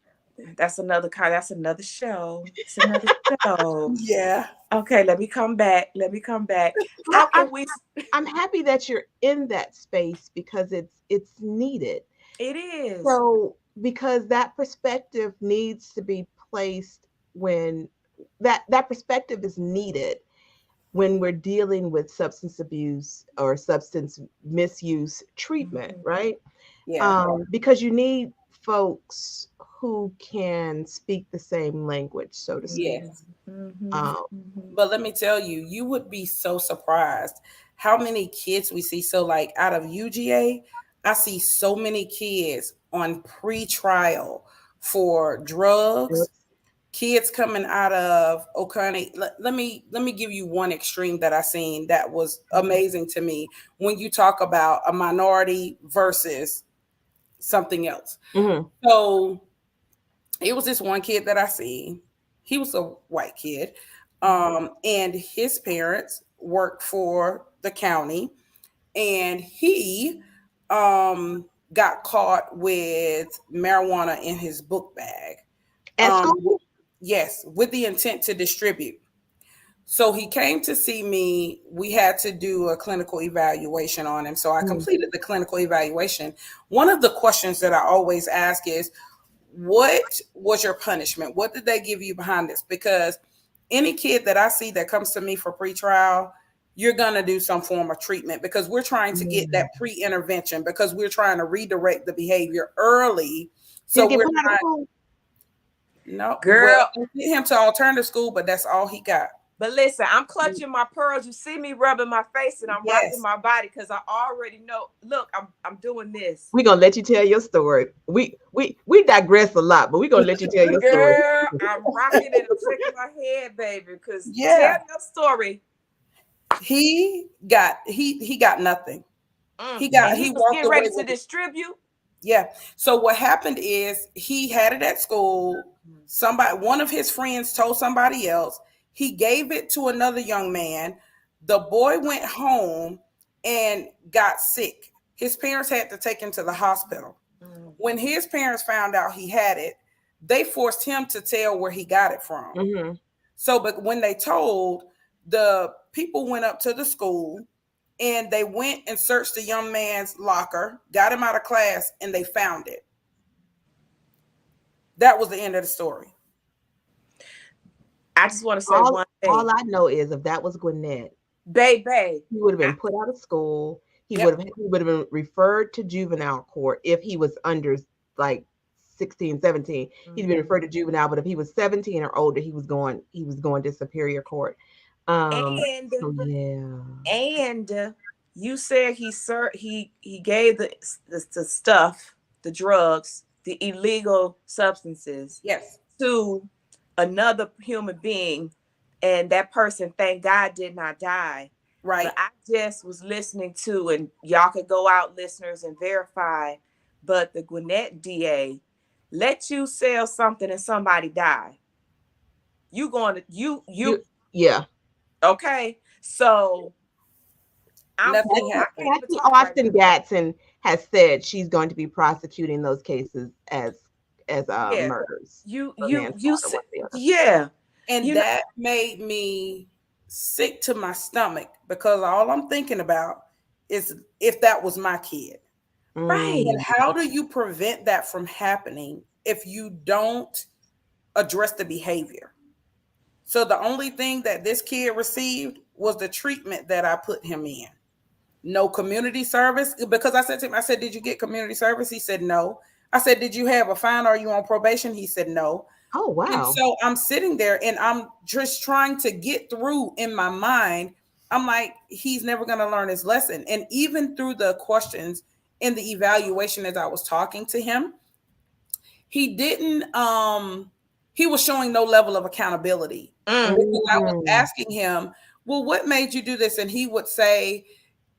[SPEAKER 2] That's another kind. That's another show. It's another show.
[SPEAKER 3] yeah,
[SPEAKER 2] Okay, let me come back. Let me come back.
[SPEAKER 1] Well,
[SPEAKER 2] How can we?
[SPEAKER 1] I'm happy that you're in that space because it's needed.
[SPEAKER 2] It is.
[SPEAKER 1] So because that perspective needs to be placed when that perspective is needed when we're dealing with substance abuse or substance misuse treatment,
[SPEAKER 2] Mhm.
[SPEAKER 1] right?
[SPEAKER 3] yeah,
[SPEAKER 1] Because you need folks who can speak the same language, so to speak.
[SPEAKER 2] Mhm.
[SPEAKER 3] yes.
[SPEAKER 2] Mhm.
[SPEAKER 1] Um,
[SPEAKER 2] Mhm.
[SPEAKER 3] But let me tell you, you would be so surprised how many kids we see. So, like out of UGA, I see so many kids on pre-trial for drugs. Kids coming out of Oconee. Let me give you one extreme that I seen that was amazing to me when you talk about a minority versus something else.
[SPEAKER 1] mhm,
[SPEAKER 3] So it was this one kid that I seen. He was a white kid,
[SPEAKER 2] Mhm.
[SPEAKER 3] and his parents worked for the county, and he got caught with marijuana in his book bag.
[SPEAKER 1] at school.
[SPEAKER 3] Yes, with the intent to distribute. So he came to see me. We had to do a clinical evaluation on him. So I
[SPEAKER 1] Mhm,
[SPEAKER 3] completed the clinical evaluation. One of the questions that I always ask is, what was your punishment? What did they give you behind this? Because any kid that I see that comes to me for pretrial, you're going to do some form of treatment because we're trying to get
[SPEAKER 1] mhm.
[SPEAKER 3] that pre-intervention because we're trying to redirect the behavior early.
[SPEAKER 1] Did
[SPEAKER 3] So
[SPEAKER 1] he get
[SPEAKER 3] we're
[SPEAKER 1] put out of
[SPEAKER 3] trying,
[SPEAKER 1] school?
[SPEAKER 3] no, well,
[SPEAKER 2] Girl,
[SPEAKER 3] we get him to alternative school, but that's all he got.
[SPEAKER 2] but listen, I'm clutching my pearls. You see me rubbing my face and I'm rocking
[SPEAKER 3] Yes.
[SPEAKER 2] my body because I already know. Look, I'm doing this.
[SPEAKER 1] We're gonna let you tell your story. We digress a lot, but we're gonna let you tell your story.
[SPEAKER 2] Girl, I'm rocking and I'm shaking my head, baby. Because tell
[SPEAKER 3] Yeah.
[SPEAKER 2] your story.
[SPEAKER 3] He got nothing.
[SPEAKER 2] And he
[SPEAKER 3] He
[SPEAKER 2] was
[SPEAKER 3] walked
[SPEAKER 2] getting
[SPEAKER 3] away
[SPEAKER 2] ready to
[SPEAKER 3] with it.
[SPEAKER 2] distribute.
[SPEAKER 3] Yeah. So what happened is he had it at school. One of his friends told somebody else. He gave it to another young man. The boy went home and got sick. His parents had to take him to the hospital.
[SPEAKER 2] Mm.
[SPEAKER 3] When his parents found out he had it, they forced him to tell where he got it from.
[SPEAKER 1] Mm-hmm.
[SPEAKER 3] So, but when they told, the people went up to the school and they went and searched the young man's locker, got him out of class, and they found it. That was the end of the story.
[SPEAKER 2] I just want to say
[SPEAKER 1] All
[SPEAKER 2] one
[SPEAKER 1] all
[SPEAKER 2] thing.
[SPEAKER 1] I know is if that was Gwinnett,
[SPEAKER 2] Baby.
[SPEAKER 1] he would have
[SPEAKER 2] I,
[SPEAKER 1] been put out of school.
[SPEAKER 3] Yep.
[SPEAKER 1] He would have been referred to juvenile court if he was under like 16, 17. He'd been
[SPEAKER 2] mhm.
[SPEAKER 1] referred to juvenile, but if he was 17 or older, he was going to superior court.
[SPEAKER 2] And
[SPEAKER 1] So yeah.
[SPEAKER 2] and you said he gave the stuff, the drugs, the illegal substances
[SPEAKER 3] Yes.
[SPEAKER 2] to another human being, and that person, thank God, did not die. But
[SPEAKER 3] Right.
[SPEAKER 2] I just was listening to, and y'all could go out, listeners, and verify. But the Gwinnett DA let you sell something and somebody die. You going to you
[SPEAKER 1] You yeah.
[SPEAKER 2] okay? So I'm
[SPEAKER 3] Nothing
[SPEAKER 2] I
[SPEAKER 3] happened.
[SPEAKER 2] can't even
[SPEAKER 1] Actually,
[SPEAKER 2] talk right
[SPEAKER 1] Austin
[SPEAKER 2] now.
[SPEAKER 1] Gatson has said she's going to be prosecuting those cases as
[SPEAKER 2] Yeah,
[SPEAKER 1] murders or
[SPEAKER 2] you
[SPEAKER 1] manslaughter,
[SPEAKER 2] said,
[SPEAKER 1] one or the other.
[SPEAKER 2] yeah,
[SPEAKER 3] And
[SPEAKER 2] you know,
[SPEAKER 3] that made me sick to my stomach because all I'm thinking about is if that was my kid.
[SPEAKER 2] right.
[SPEAKER 3] And
[SPEAKER 1] Mm,
[SPEAKER 3] how do you prevent that from happening if you don't address the behavior? So the only thing that this kid received was the treatment that I put him in. No community service. Because I said to him, I said, "Did you get community service?" He said, "No." I said, "Did you have a fine? Are you on probation?" He said, "No."
[SPEAKER 1] oh
[SPEAKER 3] And
[SPEAKER 1] wow.
[SPEAKER 3] so I'm sitting there and I'm just trying to get through in my mind. I'm like, he's never going to learn his lesson. And even through the questions in the evaluation as I was talking to him, he didn't he was showing no level of accountability.
[SPEAKER 2] Mm.
[SPEAKER 3] Because I was
[SPEAKER 1] Mm,
[SPEAKER 3] asking him, "Well, what made you do this?" And he would say,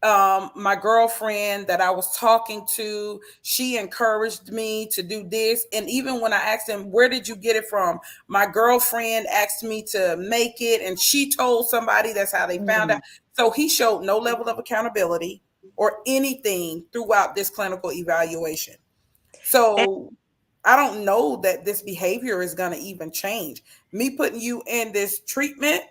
[SPEAKER 3] my girlfriend that I was talking to, she encouraged me to do this. And even when I asked him, "Where did you get it from?" My girlfriend asked me to make it, and she told somebody, that's how they found out.
[SPEAKER 1] mm.
[SPEAKER 3] So he showed no level of accountability or anything throughout this clinical evaluation.
[SPEAKER 2] And,
[SPEAKER 3] So I don't know that this behavior is going to even change. Me putting you in this treatment,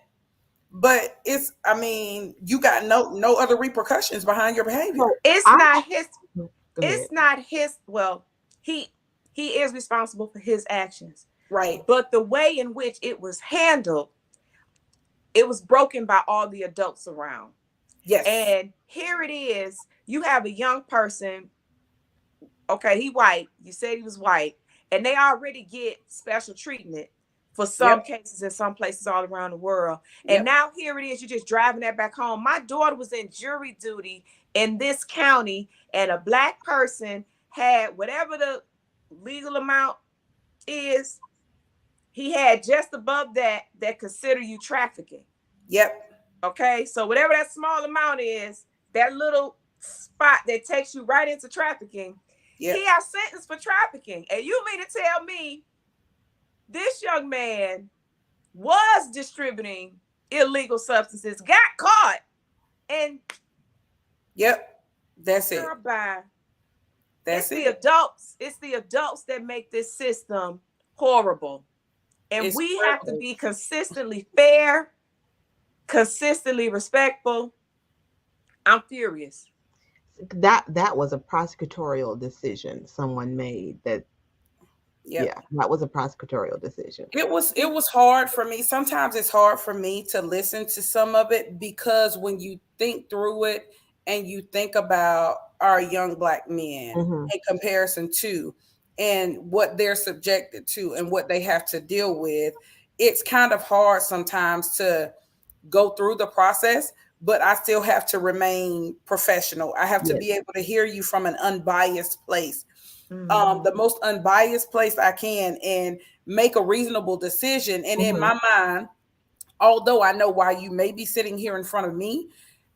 [SPEAKER 3] but it's, I mean, you got no other repercussions behind your behavior.
[SPEAKER 1] So
[SPEAKER 2] it's
[SPEAKER 1] I
[SPEAKER 2] not his.
[SPEAKER 1] go ahead.
[SPEAKER 2] It's not his. Well, he he is responsible for his actions,
[SPEAKER 3] Right.
[SPEAKER 2] but the way in which it was handled, it was broken by all the adults around.
[SPEAKER 3] Yes.
[SPEAKER 2] And here it is. You have a young person. Okay, he white. You said he was white, and they already get special treatment for some
[SPEAKER 3] Yep.
[SPEAKER 2] cases in some places all around the world. And
[SPEAKER 3] Yep.
[SPEAKER 2] now here it is. You're just driving that back home. My daughter was in jury duty in this county, and a black person had whatever the legal amount is. He had just above that consider you trafficking.
[SPEAKER 3] Yep.
[SPEAKER 2] Okay, so whatever that small amount is, that little spot that takes you right into trafficking, he
[SPEAKER 3] Yep.
[SPEAKER 2] got sentenced for trafficking. And you mean to tell me this young man was distributing illegal substances, got caught, and
[SPEAKER 3] Yep. That's it.
[SPEAKER 2] girl, bye.
[SPEAKER 3] That's
[SPEAKER 2] It's the
[SPEAKER 3] it.
[SPEAKER 2] adults. It's the adults that make this system horrible. And
[SPEAKER 3] It's
[SPEAKER 2] we have to
[SPEAKER 3] horrible.
[SPEAKER 2] be consistently fair, consistently respectful. I'm furious.
[SPEAKER 1] That was a prosecutorial decision someone made. That
[SPEAKER 3] Yep.
[SPEAKER 1] yeah, that was a prosecutorial decision.
[SPEAKER 3] It was hard for me. Sometimes it's hard for me to listen to some of it because when you think through it and you think about our young black men
[SPEAKER 1] Hmm.
[SPEAKER 3] in comparison to and what they're subjected to and what they have to deal with, it's kind of hard sometimes to go through the process, but I still have to remain professional. I have to
[SPEAKER 1] Yes.
[SPEAKER 3] be able to hear you from an unbiased place,
[SPEAKER 2] Mhm.
[SPEAKER 3] the most unbiased place I can, and make a reasonable decision. And in
[SPEAKER 1] Hmm.
[SPEAKER 3] my mind, although I know why you may be sitting here in front of me,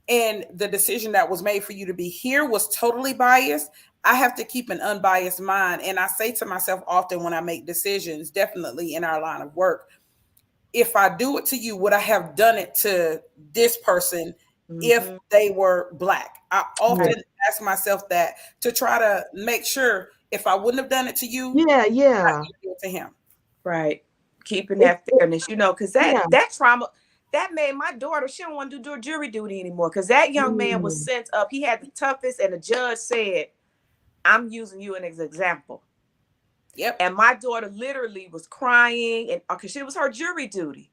[SPEAKER 3] and the decision that was made for you to be here was totally biased, I have to keep an unbiased mind. And I say to myself often when I make decisions, definitely in our line of work, if I do it to you, would I have done it to this person if
[SPEAKER 2] Mm-hmm.
[SPEAKER 3] they were Black. I often
[SPEAKER 1] Right.
[SPEAKER 3] ask myself that to try to make sure if I wouldn't have done it to you,
[SPEAKER 1] Yeah,
[SPEAKER 3] I
[SPEAKER 1] yeah.
[SPEAKER 3] can do it to him.
[SPEAKER 2] Right. Keeping
[SPEAKER 1] It,
[SPEAKER 2] that
[SPEAKER 1] it
[SPEAKER 2] fairness, because that
[SPEAKER 1] yeah.
[SPEAKER 2] that trauma that made my daughter, she don't want to do jury duty anymore. Because that young man was
[SPEAKER 1] Mm,
[SPEAKER 2] sent up. He had the toughest, and the judge said, I'm using you as an example.
[SPEAKER 3] Yep.
[SPEAKER 2] And my daughter literally was crying, and because it was her jury duty.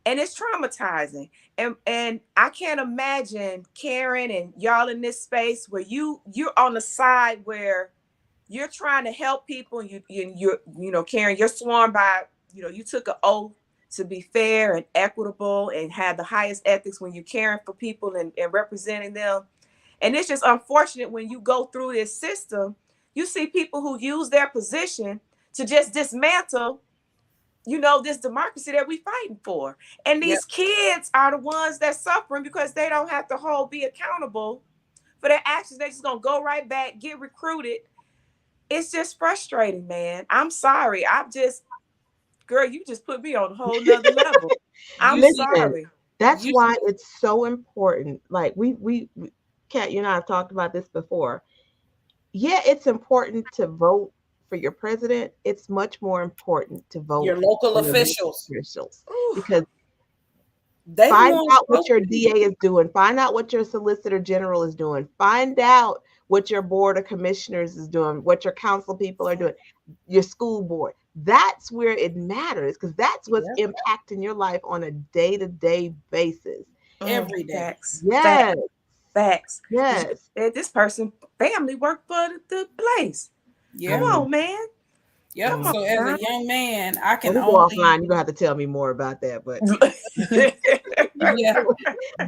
[SPEAKER 2] And it's traumatizing. And I can't imagine Karen and y'all in this space where you're on the side where you're trying to help people, and Karen, you're sworn by, you took an oath to be fair and equitable and have the highest ethics when you're caring for people and representing them. And it's just unfortunate when you go through this system, you see people who use their position to just dismantle, this democracy that we fighting for. And
[SPEAKER 3] Yep.
[SPEAKER 2] these kids are the ones that suffering because they don't have to be accountable for their actions. They're just gonna go right back, get recruited. It's just frustrating, man. I'm sorry. Girl, you just put me on a whole nother level. I'm
[SPEAKER 3] You see,
[SPEAKER 1] listen,
[SPEAKER 2] sorry.
[SPEAKER 1] that's
[SPEAKER 3] you
[SPEAKER 1] why it's so important. Like Kat, you and I have talked about this before. Yeah, it's important to vote for your president. It's much more important to
[SPEAKER 3] your
[SPEAKER 1] vote
[SPEAKER 3] local
[SPEAKER 1] for your local
[SPEAKER 3] officials,
[SPEAKER 1] officials
[SPEAKER 2] Ooh.
[SPEAKER 1] because
[SPEAKER 3] they the
[SPEAKER 1] find
[SPEAKER 3] ones
[SPEAKER 1] out what
[SPEAKER 3] supposed
[SPEAKER 1] your
[SPEAKER 3] to be.
[SPEAKER 1] DA is doing. Find out what your solicitor general is doing. Find out what your board of commissioners is doing, what your council people are doing, your school board. That's where it matters because that's what's
[SPEAKER 3] Yep.
[SPEAKER 1] impacting your life on a day-to-day basis.
[SPEAKER 3] Every day.
[SPEAKER 2] Facts. Facts.
[SPEAKER 1] Yes,
[SPEAKER 2] Facts. Because
[SPEAKER 1] yes.
[SPEAKER 2] this person family worked for the place. Come
[SPEAKER 3] Yeah.
[SPEAKER 1] Mm,
[SPEAKER 2] on, man.
[SPEAKER 3] Yep.
[SPEAKER 2] Come
[SPEAKER 1] mm.
[SPEAKER 2] on
[SPEAKER 3] So as a
[SPEAKER 2] now.
[SPEAKER 3] young man, I
[SPEAKER 1] When
[SPEAKER 3] can
[SPEAKER 1] we go
[SPEAKER 3] only,
[SPEAKER 1] offline, you're gonna have to tell me more about that. But
[SPEAKER 3] yeah,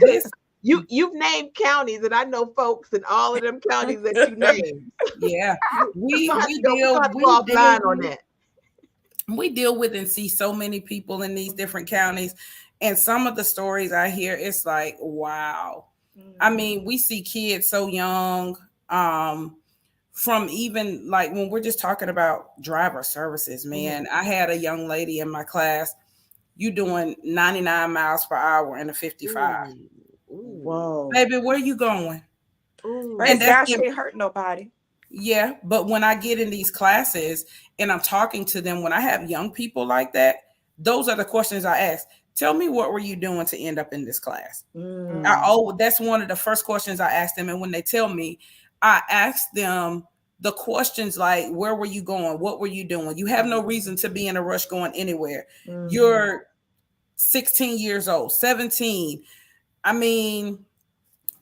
[SPEAKER 3] this,
[SPEAKER 1] you've named counties, and I know folks in all of them counties that you named.
[SPEAKER 3] yeah,
[SPEAKER 1] We're
[SPEAKER 3] we
[SPEAKER 1] gonna have
[SPEAKER 3] we
[SPEAKER 1] to go. We're
[SPEAKER 3] deal
[SPEAKER 1] gonna have to
[SPEAKER 3] we
[SPEAKER 1] go
[SPEAKER 3] deal
[SPEAKER 1] offline on
[SPEAKER 3] with
[SPEAKER 1] that.
[SPEAKER 3] we deal with and see so many people in these different counties, and some of the stories I hear, it's like, wow. I
[SPEAKER 2] Mhm.
[SPEAKER 3] mean, we see kids so young, um, from even like when we're just talking about driver services,
[SPEAKER 1] Mhm.
[SPEAKER 3] man. I had a young lady in my class, you doing 99 miles per hour in a 55.
[SPEAKER 1] Ooh, ooh,
[SPEAKER 2] Whoa.
[SPEAKER 3] Baby, where you going? And
[SPEAKER 2] Praise
[SPEAKER 1] ooh.
[SPEAKER 3] that's
[SPEAKER 2] God,
[SPEAKER 3] the,
[SPEAKER 2] she ain't hurt nobody.
[SPEAKER 3] yeah, but when I get in these classes and I'm talking to them, when I have young people like that, those are the questions I ask. Tell me, what were you doing to end up in this class?
[SPEAKER 2] Mm.
[SPEAKER 3] That's one of the first questions I ask them. And when they tell me, I ask them the questions like, where were you going? What were you doing? You have no reason to be in a rush going anywhere.
[SPEAKER 2] Mm-hmm.
[SPEAKER 3] You're 16 years old, 17. I mean,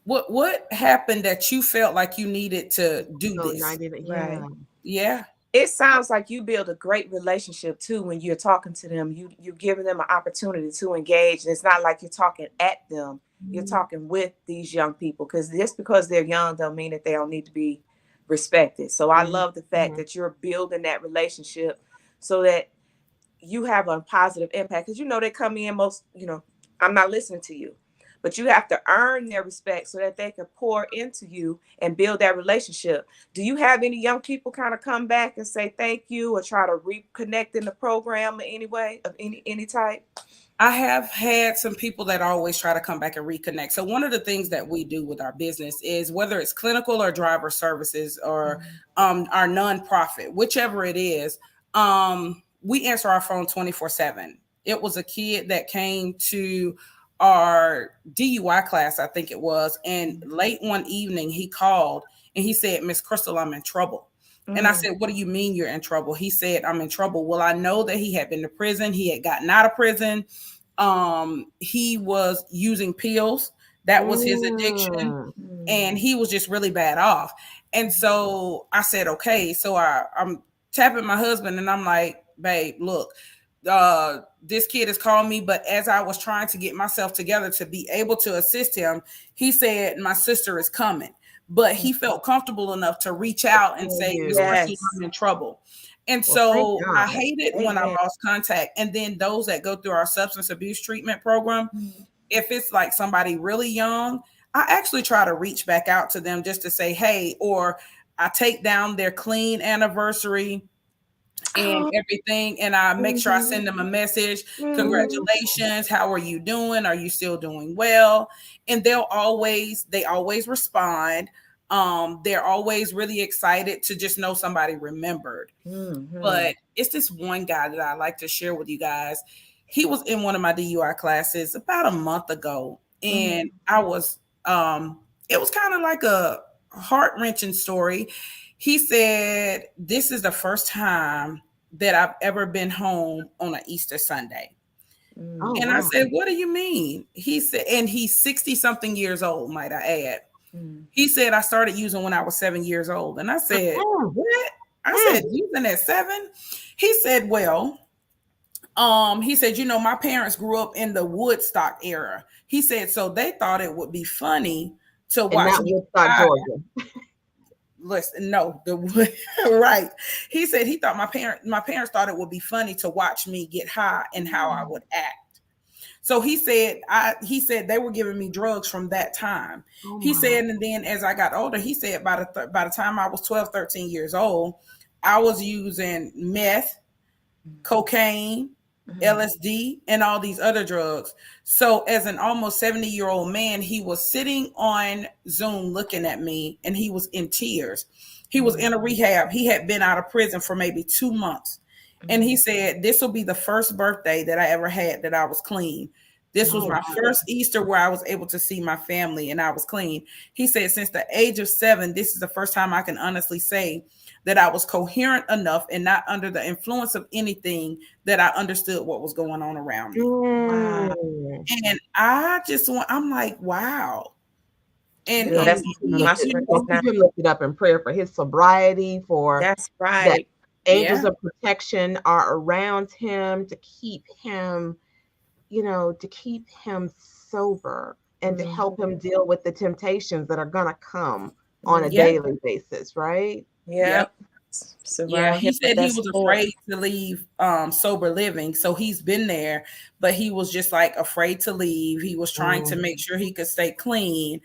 [SPEAKER 3] what happened that you felt like you needed to do
[SPEAKER 1] So
[SPEAKER 3] this?
[SPEAKER 1] 90, yeah.
[SPEAKER 2] Right.
[SPEAKER 3] Yeah.
[SPEAKER 2] It sounds like you build a great relationship too when you're talking to them. You're giving them an opportunity to engage. And it's not like you're talking at them. You're talking with these young people, because just because they're young don't mean that they don't need to be respected. So I
[SPEAKER 1] Mhm,
[SPEAKER 2] love the fact
[SPEAKER 1] mhm.
[SPEAKER 2] that you're building that relationship so that you have a positive impact. Because they come in I'm not listening to you, but you have to earn their respect so that they can pour into you and build that relationship. Do you have any young people kind of come back and say thank you or try to reconnect in the program in any way of any type?
[SPEAKER 3] I have had some people that always try to come back and reconnect. So one of the things that we do with our business is whether it's clinical or driver services or our nonprofit, whichever it is, we answer our phone 24/7. It was a kid that came to our DUI class, I think it was, and late one evening he called and he said, Miss Krystal, I'm in trouble. And I
[SPEAKER 2] Mm,
[SPEAKER 3] said, what do you mean you're in trouble? He said, I'm in trouble. Well, I know that he had been to prison. He had gotten out of prison. He was using pills. That was his addiction.
[SPEAKER 1] Mm.
[SPEAKER 3] And
[SPEAKER 2] mm,
[SPEAKER 3] he was just really bad off. And so I said, okay. So I'm tapping my husband and I'm like, babe, look, this kid has called me. But as I was trying to get myself together to be able to assist him, he said, my sister is coming. But he felt comfortable enough to reach
[SPEAKER 1] To
[SPEAKER 3] out and
[SPEAKER 1] tell
[SPEAKER 3] say, Miss
[SPEAKER 1] you.
[SPEAKER 3] Krystal,
[SPEAKER 2] yes.
[SPEAKER 3] I'm in trouble. And
[SPEAKER 1] Well, thank
[SPEAKER 3] so I
[SPEAKER 1] God.
[SPEAKER 3] hate it when I
[SPEAKER 2] Amen.
[SPEAKER 3] lost contact. And then those that go through our substance abuse treatment program,
[SPEAKER 2] Mm,
[SPEAKER 3] if it's like somebody really young, I actually try to reach back out to them just to say, hey, or I take down their clean anniversary and
[SPEAKER 2] Oh.
[SPEAKER 3] everything. And I make sure I
[SPEAKER 1] Mhm.
[SPEAKER 3] send them a message.
[SPEAKER 1] Mhm.
[SPEAKER 3] Congratulations. How are you doing? Are you still doing well? And they always respond. They're always really excited to just know somebody remembered.
[SPEAKER 2] Mm-hmm.
[SPEAKER 3] But it's this one guy that I like to share with you guys. He was in one of my DUI classes about a month ago, and
[SPEAKER 2] Mm-hmm.
[SPEAKER 3] it was kind of like a heart-wrenching story. He said, "This is the first time that I've ever been home on an Easter Sunday."
[SPEAKER 1] Oh,
[SPEAKER 3] And I
[SPEAKER 1] wow.
[SPEAKER 3] said, "What do you mean?" He said, and he's 60 something years old, might I add.
[SPEAKER 2] Mm-hmm.
[SPEAKER 3] He said, "I started using when I was 7 years old." And I said,
[SPEAKER 1] Mm,
[SPEAKER 3] "What?" I said,
[SPEAKER 1] mm.
[SPEAKER 3] "Using at 7?" He said, "Well, he said, my parents grew up in the Woodstock era." He said, "So they thought it would be funny to
[SPEAKER 1] And
[SPEAKER 3] watch
[SPEAKER 1] not
[SPEAKER 3] me
[SPEAKER 1] Woodstock,
[SPEAKER 3] hide."
[SPEAKER 1] Georgia.
[SPEAKER 3] Listen, no, the right. He said he thought my parents thought it would be funny to watch me get high and how I would act. So he said they were giving me drugs from that time.
[SPEAKER 1] Oh,
[SPEAKER 3] He
[SPEAKER 1] my.
[SPEAKER 3] said, and then as I got older, he said by the time I was 12, 13 years old, I was using meth, cocaine,
[SPEAKER 2] Mm-hmm.
[SPEAKER 3] LSD, and all these other drugs. So, as an almost 70-year-old man, he was sitting on Zoom looking at me and he was in tears. He was in a rehab. He had been out of prison for maybe 2 months. And he
[SPEAKER 2] Mm-hmm.
[SPEAKER 3] said, "This will be the first birthday that I ever had that I was clean. This was
[SPEAKER 1] Oh,
[SPEAKER 3] my
[SPEAKER 1] wow.
[SPEAKER 3] first Easter where I was able to see my family and I was clean." He said, "Since the age of 7, this is the first time I can honestly say that I was coherent enough and not under the influence of anything that I understood what was going on around me."
[SPEAKER 2] Wow.
[SPEAKER 1] Mm.
[SPEAKER 3] And I'm like, wow. And,
[SPEAKER 2] Girl,
[SPEAKER 1] Gonna
[SPEAKER 3] and
[SPEAKER 2] that's
[SPEAKER 1] keep him
[SPEAKER 2] my
[SPEAKER 1] lifted,
[SPEAKER 3] he,
[SPEAKER 2] strength
[SPEAKER 1] gonna
[SPEAKER 2] now.
[SPEAKER 1] keep him lifted up in prayer for his sobriety, for
[SPEAKER 2] That's
[SPEAKER 1] that
[SPEAKER 2] right.
[SPEAKER 1] angels
[SPEAKER 3] yeah,
[SPEAKER 1] of protection are around him to keep him sober and to help
[SPEAKER 2] Mm-hmm.
[SPEAKER 1] him deal with the temptations that are gonna come on a
[SPEAKER 2] Mm-hmm.
[SPEAKER 3] yeah,
[SPEAKER 1] daily basis, right?
[SPEAKER 3] yeah.
[SPEAKER 2] Yep.
[SPEAKER 3] Yeah,
[SPEAKER 2] Surround
[SPEAKER 3] he
[SPEAKER 2] him with
[SPEAKER 3] said he
[SPEAKER 2] that
[SPEAKER 3] was
[SPEAKER 2] support.
[SPEAKER 3] afraid to leave sober living. So he's been there, but he was just like afraid to leave. He was trying to
[SPEAKER 1] Mm.
[SPEAKER 3] make sure he could stay clean.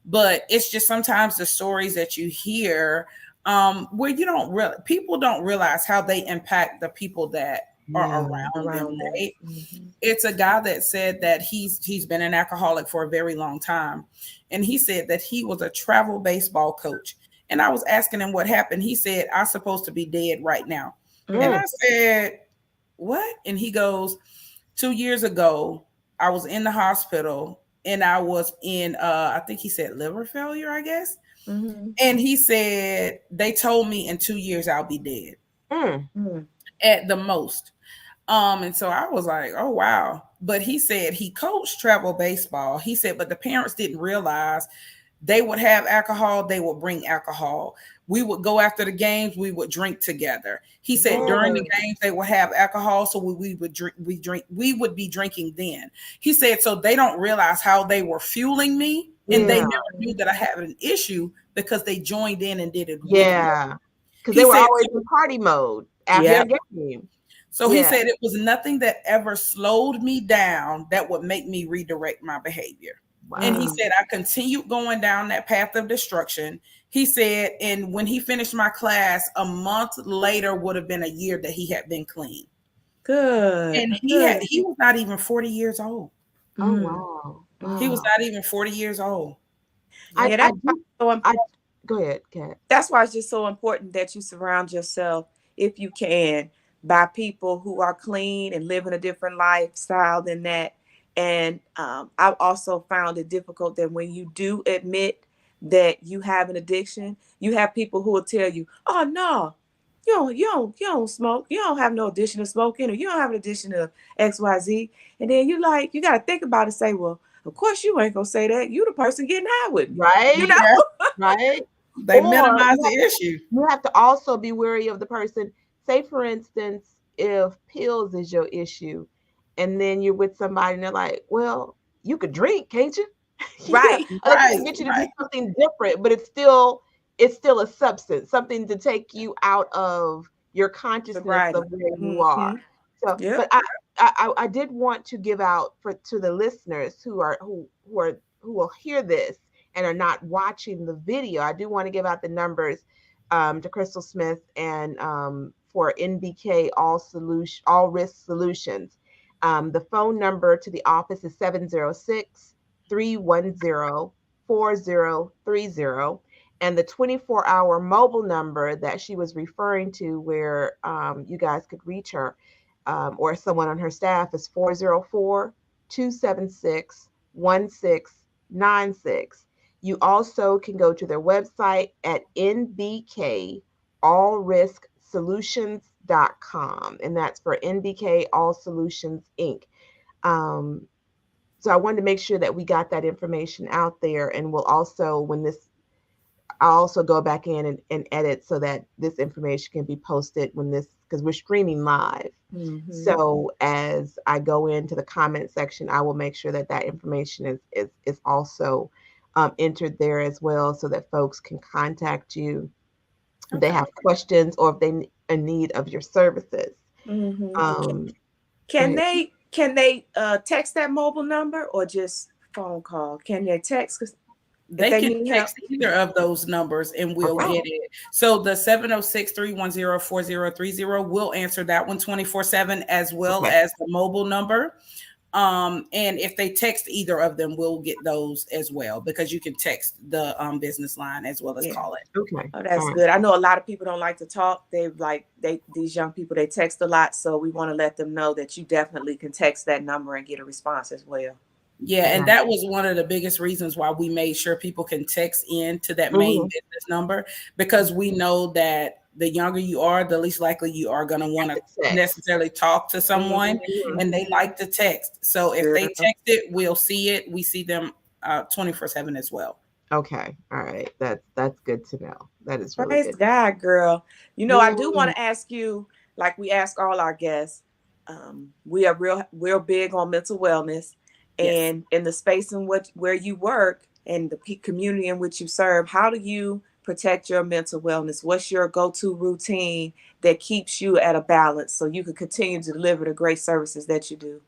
[SPEAKER 3] But it's just sometimes the stories that you hear where you don't really people don't realize how they impact the people that are
[SPEAKER 1] Yeah.
[SPEAKER 3] around them,
[SPEAKER 2] Around them.
[SPEAKER 3] right?
[SPEAKER 2] Mm-hmm.
[SPEAKER 3] It's a guy that said that he's been an alcoholic for a very long time, and he said that he was a travel baseball coach. And I was asking him what happened. He said, "I'm supposed to be dead right now." And
[SPEAKER 2] Mm-hmm.
[SPEAKER 1] Mm.
[SPEAKER 3] I said, "What?" And he goes, "2 years ago I was in the hospital and I was in I think he said liver failure, I guess."
[SPEAKER 2] Mm-hmm.
[SPEAKER 3] And he said they told me in 2 years I'll be dead
[SPEAKER 1] Mm.
[SPEAKER 2] Mm-hmm.
[SPEAKER 3] at the most. And so I was like, "Oh wow." But he said he coached travel baseball. He said, but the parents didn't realize they would have alcohol, they would bring alcohol. We would go after the games, we would drink together. He said during the
[SPEAKER 1] Mm.
[SPEAKER 3] games they would have alcohol, so we would be drinking then. He said so they don't realize how they were fueling me, and they
[SPEAKER 1] Yeah.
[SPEAKER 3] never knew that I had an issue because they joined in and did it with me.
[SPEAKER 1] Yeah. Because
[SPEAKER 3] He
[SPEAKER 1] they were
[SPEAKER 3] said
[SPEAKER 1] always in party mode after the
[SPEAKER 2] Yep.
[SPEAKER 1] game.
[SPEAKER 3] so he
[SPEAKER 1] Yeah.
[SPEAKER 3] said it was nothing that ever slowed me down that would make me redirect my behavior. And he
[SPEAKER 1] Wow.
[SPEAKER 2] Mm-hmm.
[SPEAKER 3] said, I continued going down that path of destruction. He said, and when he finished my class, a month later would have been a year that he had been clean.
[SPEAKER 2] Good.
[SPEAKER 3] And
[SPEAKER 2] Good.
[SPEAKER 3] he was not even 40 years old.
[SPEAKER 1] Oh,
[SPEAKER 2] Mm.
[SPEAKER 1] wow.
[SPEAKER 3] He was
[SPEAKER 2] Mm.
[SPEAKER 1] Wow.
[SPEAKER 3] not even 40 years old.
[SPEAKER 1] I
[SPEAKER 3] Yep.
[SPEAKER 2] Yeah,
[SPEAKER 1] I
[SPEAKER 2] that's why
[SPEAKER 1] do
[SPEAKER 2] it's so
[SPEAKER 1] I
[SPEAKER 2] important.
[SPEAKER 1] Go ahead, Kat.
[SPEAKER 2] That's why it's just so important that you surround yourself, if you can, by people who are clean and living a different lifestyle than that. And I've also found it difficult that when you do admit that you have an addiction, you have people who will tell you, "Oh no, you don't smoke. You don't have no addiction to smoking, or you don't have an addiction to XYZ." And then you got to think about it and say, "Well, of course you ain't gonna say that. You the person getting high with me, you
[SPEAKER 1] Right?
[SPEAKER 2] know."
[SPEAKER 3] Yeah.
[SPEAKER 1] Right?
[SPEAKER 3] They
[SPEAKER 1] Or
[SPEAKER 3] minimize the issue.
[SPEAKER 1] you have to also be wary of the person. Say, for instance, if pills is your issue, and then you're with somebody and they're like, "Well, you could drink, can't you?"
[SPEAKER 2] Right.
[SPEAKER 1] They're trying to
[SPEAKER 3] Right,
[SPEAKER 1] get you to do
[SPEAKER 3] right.
[SPEAKER 1] something different, but it's still a substance, something to take you out of your consciousness of
[SPEAKER 2] Sobriety.
[SPEAKER 1] where you are.
[SPEAKER 2] Mm-hmm.
[SPEAKER 1] So, but
[SPEAKER 2] Yep.
[SPEAKER 1] I did want to give out for to the listeners who will hear this and are not watching the video. I do want to give out the numbers to Krystal Smith and for NBK All Risk Solutions. The phone number to the office is 706-310-4030. And the 24-hour mobile number that she was referring to, where you guys could reach her or someone on her staff, is 404-276-1696. You also can go to their website at nbkallrisksolutions.com, and that's for NBK All Solutions Inc. Um, so I wanted to make sure that we got that information out there, and we'll also, I'll also go back in and edit so that this information can be posted when this, because we're streaming live.
[SPEAKER 2] Mm-hmm.
[SPEAKER 1] So as I go into the comment section, I will make sure that that information is also entered there as well, so that folks can contact you if they have questions or if they in need of your services.
[SPEAKER 2] Mm-hmm.
[SPEAKER 1] Go
[SPEAKER 2] Can
[SPEAKER 1] ahead.
[SPEAKER 2] they text that mobile number or just phone call? Can they text?
[SPEAKER 3] They
[SPEAKER 2] they
[SPEAKER 3] can
[SPEAKER 2] need help?
[SPEAKER 3] text either of those numbers and we'll
[SPEAKER 1] Okay.
[SPEAKER 3] get it. So the 706-310-4030, we'll answer that one 24/7, as well
[SPEAKER 1] Okay.
[SPEAKER 3] as the mobile number. And if they text either of them, we'll get those as well, because you can text the business line as well as
[SPEAKER 2] Yeah.
[SPEAKER 3] call it.
[SPEAKER 1] Okay.
[SPEAKER 2] Oh, that's
[SPEAKER 1] All right.
[SPEAKER 2] good. I know a lot of people don't like to talk. These young people, they text a lot. So we want to let them know that you definitely can text that number and get a response as well.
[SPEAKER 3] Yeah, and
[SPEAKER 1] Right.
[SPEAKER 3] that was one of the biggest reasons why we made sure people can text in to that main
[SPEAKER 1] Mhm.
[SPEAKER 3] business number, because we know that the younger you are, the least likely you are going to want to
[SPEAKER 1] Text.
[SPEAKER 3] necessarily talk to someone,
[SPEAKER 1] Mhm.
[SPEAKER 3] and they like to text. So if they
[SPEAKER 2] Girl.
[SPEAKER 3] text it, we'll see it. We see them 24/7 as well.
[SPEAKER 1] Okay. All right. That's good to know. That is really
[SPEAKER 2] Praise
[SPEAKER 1] good.
[SPEAKER 2] God, girl. I
[SPEAKER 1] Yeah.
[SPEAKER 2] do want to ask you, like we ask all our guests, we are real big on mental wellness,
[SPEAKER 3] Yes.
[SPEAKER 2] and in the space in which where you work and the community in which you serve. How do you protect your mental wellness? What's your go-to routine that keeps you at a balance so you can continue to deliver the great services that you do?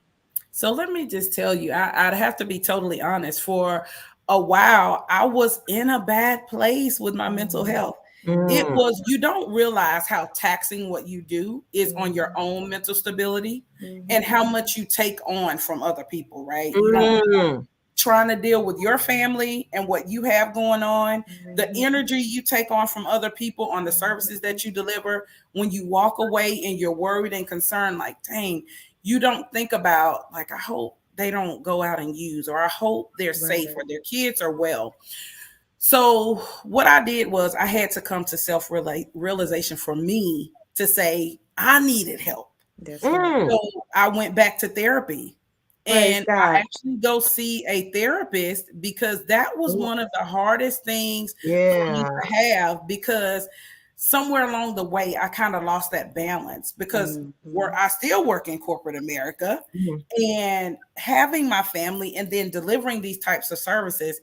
[SPEAKER 3] So let me just tell you, I'd have to be totally honest. For a while, I was in a bad place with my mental
[SPEAKER 2] Mm-hmm.
[SPEAKER 3] health. It
[SPEAKER 1] Mm.
[SPEAKER 3] was, you don't realize how taxing what you do is on your
[SPEAKER 2] Mm-hmm.
[SPEAKER 3] own mental stability, and
[SPEAKER 2] Mm-hmm.
[SPEAKER 3] how much you take on from other people, right? You don't,
[SPEAKER 1] Mm.
[SPEAKER 3] trying to deal with your family and what you have going on, the energy you take on from other people on the services that you deliver. When you walk away and you're worried and concerned, like, dang, you don't think about, like, I hope they don't go out and use, or I hope they're safe,
[SPEAKER 2] Right.
[SPEAKER 3] or their kids are well. So what I did was I had to come to self realization for me to say I needed help.
[SPEAKER 2] That's right.
[SPEAKER 1] Mm.
[SPEAKER 3] So I went back to therapy,
[SPEAKER 2] Praise
[SPEAKER 3] and I
[SPEAKER 2] God.
[SPEAKER 3] actually go see a therapist, because that was
[SPEAKER 1] Mm.
[SPEAKER 3] one of the hardest things for me
[SPEAKER 1] Yeah.
[SPEAKER 3] to have, because somewhere along the way I kind of lost that balance, because
[SPEAKER 2] Mm-hmm.
[SPEAKER 3] I still work in corporate America,
[SPEAKER 1] Mhm.
[SPEAKER 3] and having my family and then delivering these types of services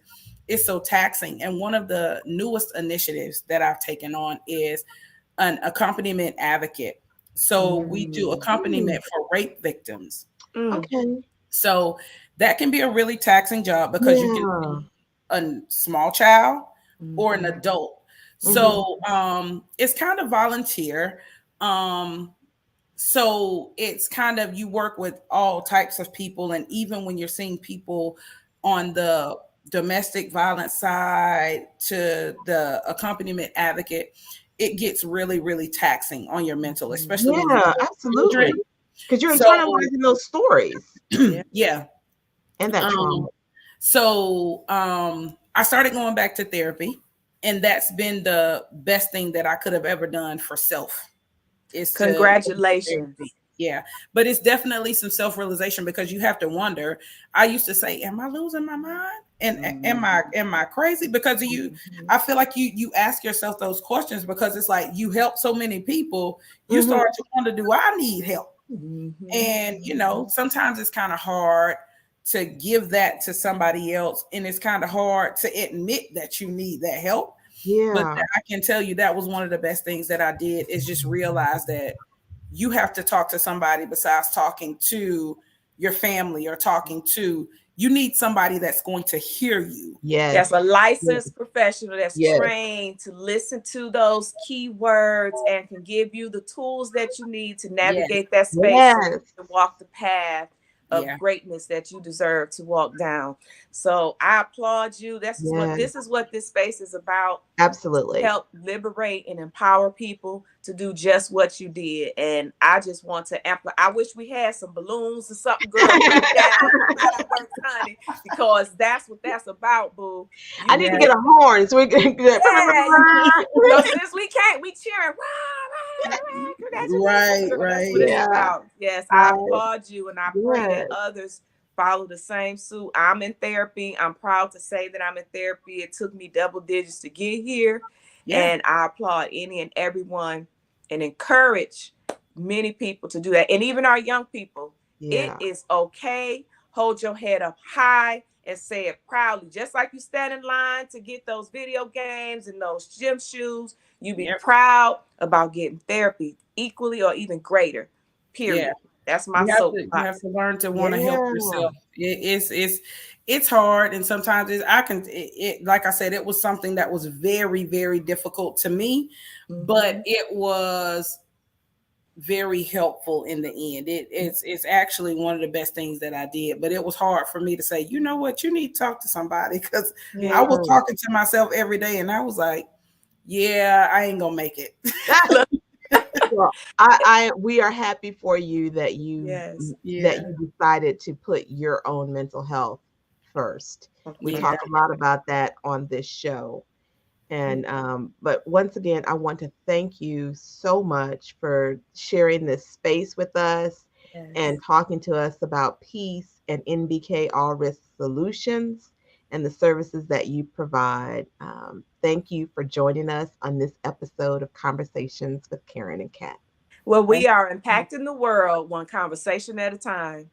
[SPEAKER 3] is so taxing. And one of the newest initiatives that I've taken on is an accompaniment advocate. So we do
[SPEAKER 1] Mm.
[SPEAKER 3] accompaniment for rape victims.
[SPEAKER 2] Mm.
[SPEAKER 1] Okay.
[SPEAKER 3] So that can be a really taxing job, because you can
[SPEAKER 1] Yeah.
[SPEAKER 3] be a small child or an
[SPEAKER 2] Mm-hmm.
[SPEAKER 3] adult.
[SPEAKER 1] Mhm.
[SPEAKER 3] So it's kind of volunteer. Um, so it's kind of, you work with all types of people, and even when you're seeing people on the domestic violence side to the accompaniment advocate, it gets really, really taxing on your mental, especially when you
[SPEAKER 1] Yeah,
[SPEAKER 3] deal with
[SPEAKER 1] absolutely.
[SPEAKER 3] children.
[SPEAKER 1] Because you're
[SPEAKER 3] So
[SPEAKER 1] internalizing those stories
[SPEAKER 2] Yeah.
[SPEAKER 3] yeah.
[SPEAKER 1] and that trauma.
[SPEAKER 3] um I started going back to therapy, and that's been the best thing that I could have ever done for self, is to go to
[SPEAKER 2] Congratulations.
[SPEAKER 3] therapy. Yeah. But it's definitely some self-realization, because you have to wonder. I used to say, am I losing my mind? And
[SPEAKER 2] Mm-hmm.
[SPEAKER 3] am I crazy? Because of you, I feel like you ask yourself those questions, because it's like you help so many people, you
[SPEAKER 1] Mhm.
[SPEAKER 3] start to wonder, do I need help?
[SPEAKER 2] Mm-hmm.
[SPEAKER 3] And sometimes it's kind of hard to give that to somebody else, and it's kind of hard to admit that you need that help. But
[SPEAKER 1] Yeah.
[SPEAKER 3] I can tell you that was one of the best things that I did, is just realize that you have to talk to somebody besides talking to your family, or talking to, you need somebody that's going to hear you.
[SPEAKER 1] Yes.
[SPEAKER 2] Yes, a
[SPEAKER 1] Yes.
[SPEAKER 2] licensed professional that's
[SPEAKER 1] Yes.
[SPEAKER 2] trained to listen to those keywords and can give you the tools that you need to
[SPEAKER 3] Yes.
[SPEAKER 2] navigate that space so you
[SPEAKER 1] Yes.
[SPEAKER 2] can walk the path of
[SPEAKER 3] Yeah.
[SPEAKER 2] greatness that you deserve to walk down. So I applaud you.
[SPEAKER 1] Yes.
[SPEAKER 2] This is what this space is about.
[SPEAKER 1] Absolutely.
[SPEAKER 2] Help liberate and empower people to do just what you did. And I just want to amplify. I wish we had some balloons or something, girl. Put it down, fireworks, honey, because that's what that's about, boo.
[SPEAKER 1] I
[SPEAKER 2] You
[SPEAKER 1] need to
[SPEAKER 3] Yeah.
[SPEAKER 1] get
[SPEAKER 2] did,
[SPEAKER 1] a horn so we can
[SPEAKER 2] yeah. No, since we can't, we cheering. Rah, rah, rah, congratulations,
[SPEAKER 3] Right.
[SPEAKER 2] girl. That's what
[SPEAKER 3] Right.
[SPEAKER 2] it's
[SPEAKER 1] Yeah.
[SPEAKER 2] about. Yes, I
[SPEAKER 1] Right.
[SPEAKER 2] applaud you, and I pray that
[SPEAKER 1] Yes.
[SPEAKER 2] others follow the same suit. I'm in therapy. I'm proud to say that I'm in therapy. It took me double digits to get here,
[SPEAKER 3] Yeah.
[SPEAKER 2] and I applaud any and everyone and encourage many people to do that, and even our young people. It
[SPEAKER 1] Yeah.
[SPEAKER 2] is okay. Hold your head up high and say it proudly. Just like you stand in line to get those video games and those gym shoes, you be
[SPEAKER 3] Yep.
[SPEAKER 2] proud about getting therapy equally or even greater.
[SPEAKER 3] Yeah.
[SPEAKER 2] Period. That's my
[SPEAKER 3] You have to
[SPEAKER 2] soapbox.
[SPEAKER 3] learn to want to help
[SPEAKER 1] Yeah.
[SPEAKER 3] yourself. It's hard, and sometimes like I said, it was something that was very, very difficult to me, but
[SPEAKER 2] Mhm.
[SPEAKER 3] it was very helpful in the end. It's actually one of the best things that I did. But it was hard for me to say, you know what, you need to talk to somebody, because I
[SPEAKER 2] Yeah.
[SPEAKER 3] was talking to myself every day, and I was like, yeah, I ain't gonna make it.
[SPEAKER 2] Look,
[SPEAKER 1] Well, we are happy for you that
[SPEAKER 2] yes.
[SPEAKER 3] Yeah,
[SPEAKER 1] you decided to put your own mental health first. We
[SPEAKER 2] For
[SPEAKER 3] yeah,
[SPEAKER 1] talk
[SPEAKER 2] that.
[SPEAKER 1] a lot about that on this show. And but once again, I want to thank you so much for sharing this space with us
[SPEAKER 2] Yes.
[SPEAKER 1] and talking to us about peace and NBK All Risk Solutions and the services that you provide. Thank you for joining us on this episode of Conversations with Karen and Kat.
[SPEAKER 2] Well,
[SPEAKER 3] thank
[SPEAKER 2] we are
[SPEAKER 3] you.
[SPEAKER 2] impacting the world one conversation at a time.